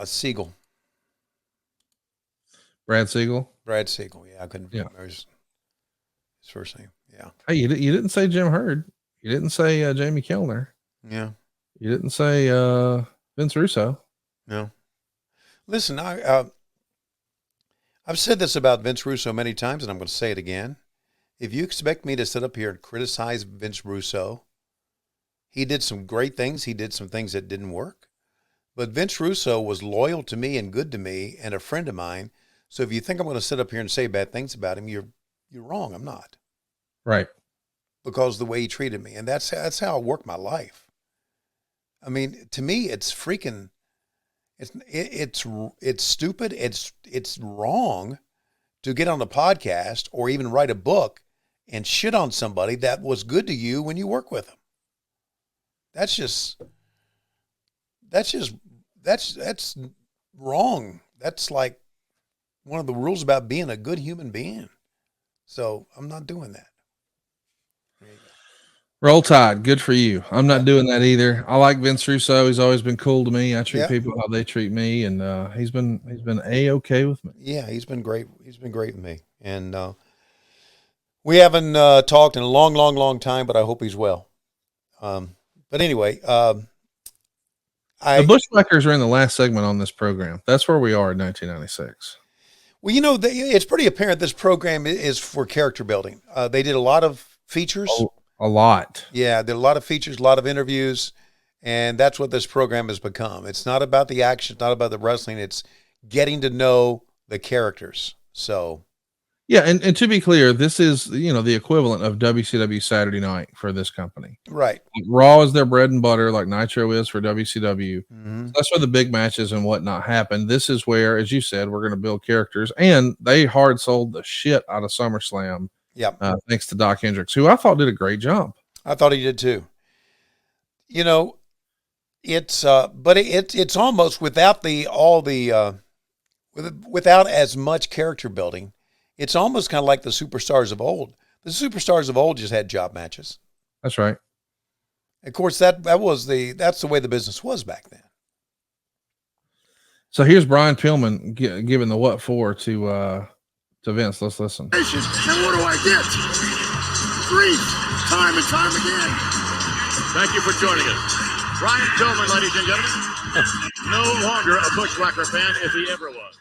Siegel. Brad Siegel. Brad Siegel. Yeah, I couldn't remember his first name. Yeah. Hey, you didn't say Jim Hurd. You didn't say Jamie Kellner. Yeah. You didn't say Vince Russo. No. Listen, I've said this about Vince Russo many times, and I'm going to say it again. If you expect me to sit up here and criticize Vince Russo, he did some great things. He did some things that didn't work. But Vince Russo was loyal to me and good to me and a friend of mine. So if you think I'm going to sit up here and say bad things about him, you're wrong. I'm not. Right. Because of the way he treated me. And that's how I work my life. I mean, to me, it's freaking, it's stupid. It's wrong to get on a podcast or even write a book and shit on somebody that was good to you when you work with them. That's wrong. That's like one of the rules about being a good human being. So I'm not doing that. Roll Tide. Good for you. I'm not doing that either. I like Vince Russo. He's always been cool to me. I treat people how they treat me, and he's been A-okay with me. Yeah, he's been great. He's been great with me, and we haven't talked in a long time, but I hope he's well. But anyway, the Bushwhackers are in the last segment on this program. That's where we are in 1996. Well, it's pretty apparent this program is for character building. They did a lot of features. A lot. Yeah, there are a lot of features, a lot of interviews, and that's what this program has become. It's not about the action, it's not about the wrestling. It's getting to know the characters. So, yeah, and to be clear, this is the equivalent of WCW Saturday Night for this company. Right. Like Raw is their bread and butter, like Nitro is for WCW. Mm-hmm. So that's where the big matches and whatnot happen. This is where, as you said, we're going to build characters, and they hard sold the shit out of SummerSlam. Yeah. Thanks to Doc Hendricks, who I thought did a great job. I thought he did too. It's but it's almost without without as much character building. It's almost kind of like the superstars of old. The superstars of old just had job matches. That's right. Of course, that's the way the business was back then. So here's Brian Pillman giving the what for to Vince. Let's listen. And what do I get? Grief, time and time again. Thank you for joining us. Brian Pillman, ladies and gentlemen. No longer a Bushwhacker fan as he ever was.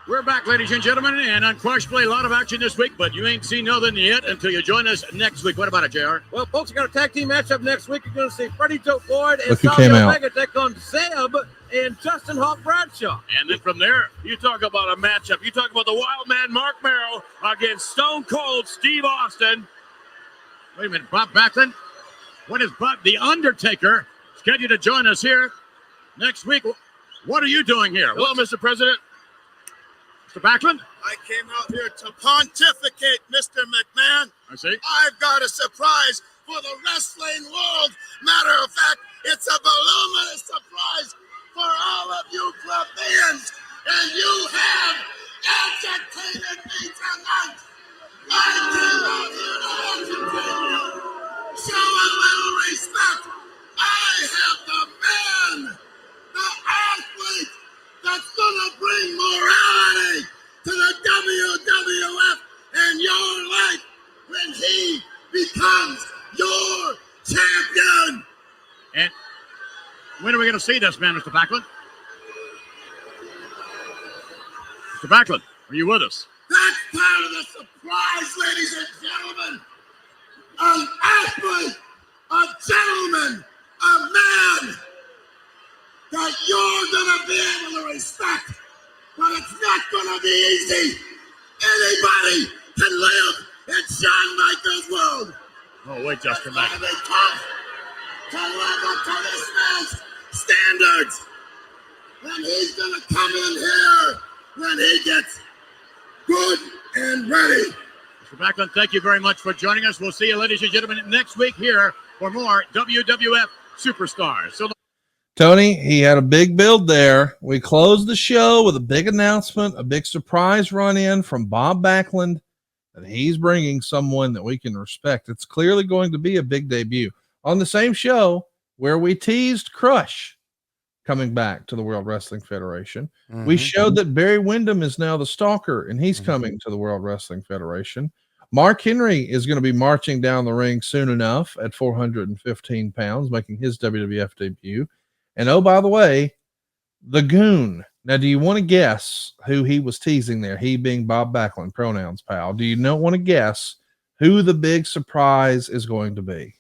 We're back, ladies and gentlemen, and unquestionably a lot of action this week, but you ain't seen nothing yet until you join us next week. What about it, JR? Well, folks, we got a tag team matchup next week. You're going to see Freddie Joe Ford and Look who came out. Omega take on Zeb and Justin Hawk Bradshaw. And then from there, you talk about a matchup. You talk about the Wild Man Mark Merrill against Stone Cold Steve Austin. Wait a minute, Bob Backlund? When is Bob the Undertaker scheduled to join us here next week? What are you doing here? Hello, Mr. President. Mr. Backlund? I came out here to pontificate, Mr. McMahon. I see. I've got a surprise for the wrestling world. Matter of fact, it's a voluminous surprise for all of you plebeians. And you have entertained me tonight. I came out here to entertain you. Show a little respect. I have the man, the athlete, that's gonna bring morality to the WWF and your life when he becomes your champion. And when are we going to see this man, Mr. Backlund? Mr. Backlund, are you with us? That's part of the surprise, ladies and gentlemen. An athlete, a gentleman, a man that you're going to be able to respect, but it's not going to be easy. Anybody can live in Shawn Michaels' world. Oh, wait just a minute. minute. It's tough to live up to this man's standards. And he's going to come in here when he gets good and ready. Mr. Backlund, thank you very much for joining us. We'll see you, ladies and gentlemen, next week here for more WWF Superstars. So, Tony, he had a big build there. We closed the show with a big announcement, a big surprise run-in from Bob Backlund that he's bringing someone that we can respect. It's clearly going to be a big debut on the same show where we teased Crush coming back to the World Wrestling Federation. We showed that Barry Windham is now the Stalker, and he's coming to the World Wrestling Federation. Mark Henry is going to be marching down the ring soon enough at 415 pounds, making his WWF debut. And oh, by the way, the Goon. Now, do you want to guess who he was teasing there? He being Bob Backlund, pronouns, pal. Do you not want to guess who the big surprise is going to be?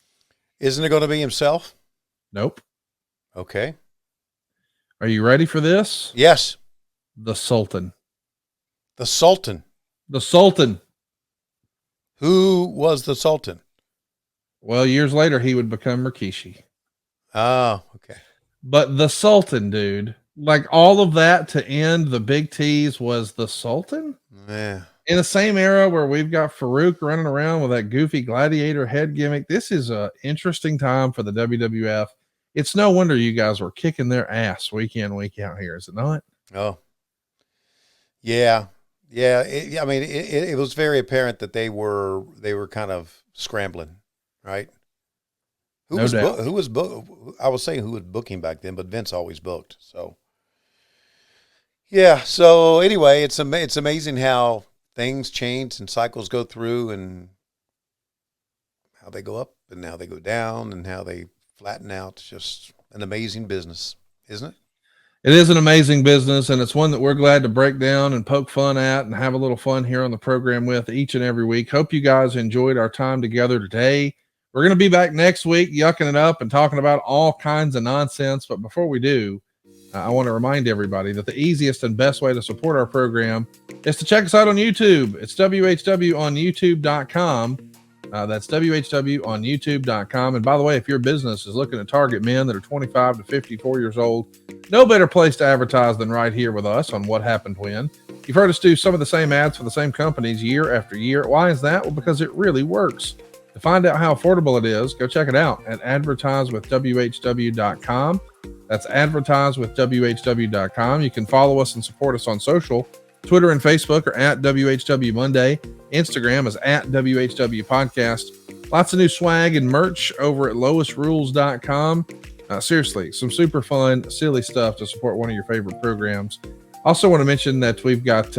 Isn't it going to be himself? Nope. Okay. Are you ready for this? Yes. The Sultan. The Sultan. The Sultan. Who was the Sultan? Well, years later, he would become Rikishi. Oh, okay. But the Sultan, dude, like all of that to end, the big tease was the Sultan? Yeah. In the same era where we've got Farouk running around with that goofy gladiator head gimmick, this is an interesting time for the WWF. It's no wonder you guys were kicking their ass week in, week out here, is it not? Oh, yeah. Yeah. It was very apparent that they were kind of scrambling, right? Who was I was saying who was booking back then, but Vince always booked. So, yeah. So anyway, it's amazing how things change and cycles go through and how they go up and how they go down and how they flatten out. It's just an amazing business, isn't it? It is an amazing business, and it's one that we're glad to break down and poke fun at and have a little fun here on the program with each and every week. Hope you guys enjoyed our time together today. We're going to be back next week, yucking it up and talking about all kinds of nonsense. But before we do, I want to remind everybody that the easiest and best way to support our program is to check us out on YouTube. It's WHW on YouTube.com. That's WHW on YouTube.com. And by the way, if your business is looking to target men that are 25 to 54 years old, no better place to advertise than right here with us on What Happened When. You've heard us do some of the same ads for the same companies year after year. Why is that? Well, because it really works. To find out how affordable it is, go check it out at advertisewithwhw.com. That's advertisewithwhw.com. You can follow us and support us on social. Twitter and Facebook are at WHW Monday. Instagram is at WHW Podcast. Lots of new swag and merch over at lowestrules.com. Seriously, some super fun, silly stuff to support one of your favorite programs. Also want to mention that we've got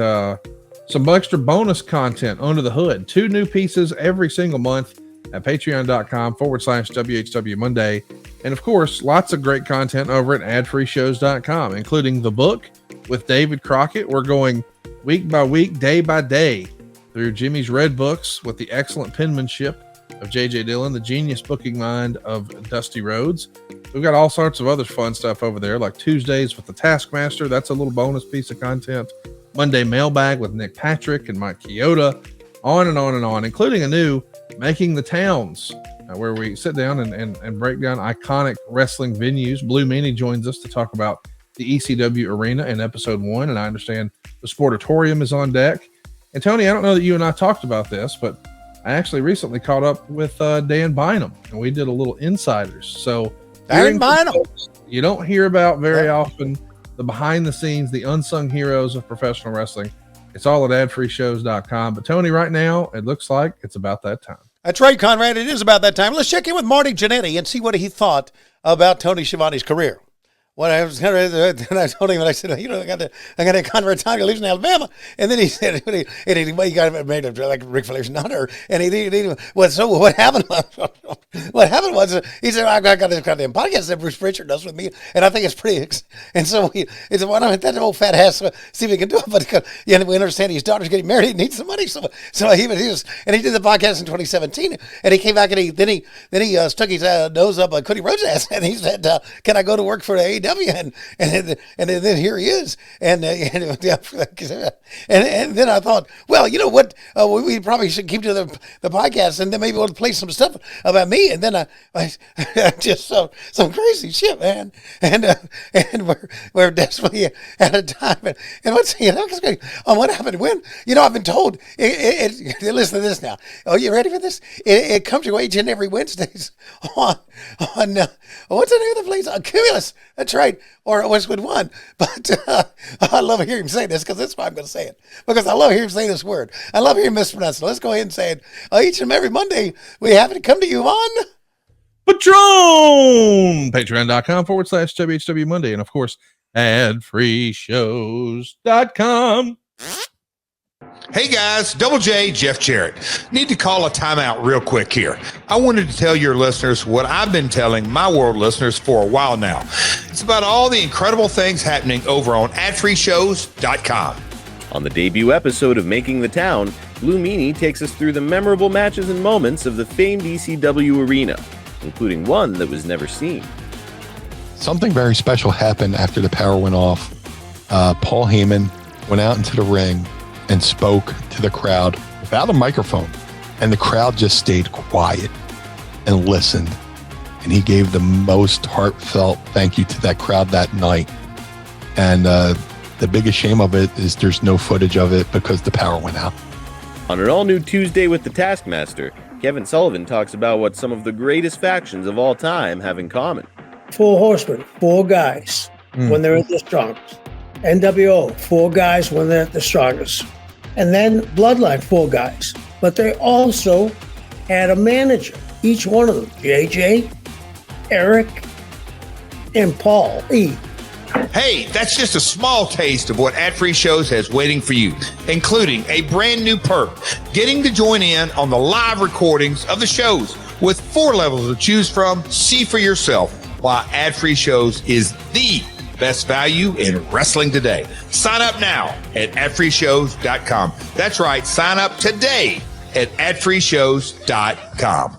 some extra bonus content under the hood. 2 new pieces every single month at patreon.com/WHW Monday. And of course, lots of great content over at adfreeshows.com, including the book with David Crockett. We're going week by week, day by day through Jimmy's Red Books with the excellent penmanship of J.J. Dillon, the genius booking mind of Dusty Rhodes. We've got all sorts of other fun stuff over there, like Tuesdays with the Taskmaster. That's a little bonus piece of content. Monday Mailbag with Nick Patrick and Mike Chioda. On and on and on, including a new Making the Towns, where we sit down and break down iconic wrestling venues. Blue Meanie joins us to talk about the ECW Arena in episode 1, and I understand the Sportatorium is on deck. And Tony, I don't know that you and I talked about this, but I actually recently caught up with Dan Bynum, and we did a little Insiders. So Dan Bynum, you don't hear about very often the behind the scenes, the unsung heroes of professional wrestling. It's all at adfreeshows.com. But Tony, right now, it looks like it's about that time. That's right, Conrad. It is about that time. Let's check in with Marty Jannetty and see what he thought about Tony Schiavone's career. When I told him, I said, I got a Conrad time. He lives in Alabama. And then he said, he got made up like Ric Flair's nutter. And what happened was, he said, I got this goddamn podcast that Bruce Pritchard does with me. And I think it's pretty, and so he said, why don't that old fat ass see if he can do it? But we understand his daughter's getting married and needs some money. So he did the podcast in 2017. And he came back and then he stuck his nose up Cody Rhodes' ass. And he said, can I go to work for the AEW? And then here he is, and then I thought, well, you know what, we probably should keep to the podcast, and then maybe we'll play some stuff about me, and then I just some crazy shit, man, and we're desperately out of time, and what's on What Happened When, I've been told, listen to this now. Oh, you ready for this? It comes your way each and every Wednesdays on what's the name of the place? Cumulus. That's right. Or Westwood One. But I love hearing him say this because that's why I'm going to say it. Because I love hearing him say this word. I love hearing him mispronounce it. Let's go ahead and say it. Each and every Monday, we have it come to you on Patron, patreon.com/WHW Monday. And of course, adfreeshows.com. Hey guys, Double J, Jeff Jarrett. Need to call a timeout real quick here. I wanted to tell your listeners what I've been telling my world listeners for a while now. It's about all the incredible things happening over on adfreeshows.com. On the debut episode of Making the Town, Blue Meanie takes us through the memorable matches and moments of the famed ECW arena, including one that was never seen. Something very special happened after the power went off. Paul Heyman went out into the ring and spoke to the crowd without a microphone. And the crowd just stayed quiet and listened. And he gave the most heartfelt thank you to that crowd that night. And the biggest shame of it is there's no footage of it because the power went out. On an all-new Tuesday with the Taskmaster, Kevin Sullivan talks about what some of the greatest factions of all time have in common. 4 horsemen, 4 guys when they're at the strongest. NWO, 4 guys when they're at the strongest. And then Bloodline, 4 guys. But they also had a manager, each one of them. JJ, Eric, and Paul E. Hey, that's just a small taste of what Ad Free Shows has waiting for you, including a brand new perk, getting to join in on the live recordings of the shows with 4 levels to choose from. See for yourself why Ad Free Shows is the best value in wrestling today. Sign up now at adfreeshows.com. That's right, sign up today at adfreeshows.com.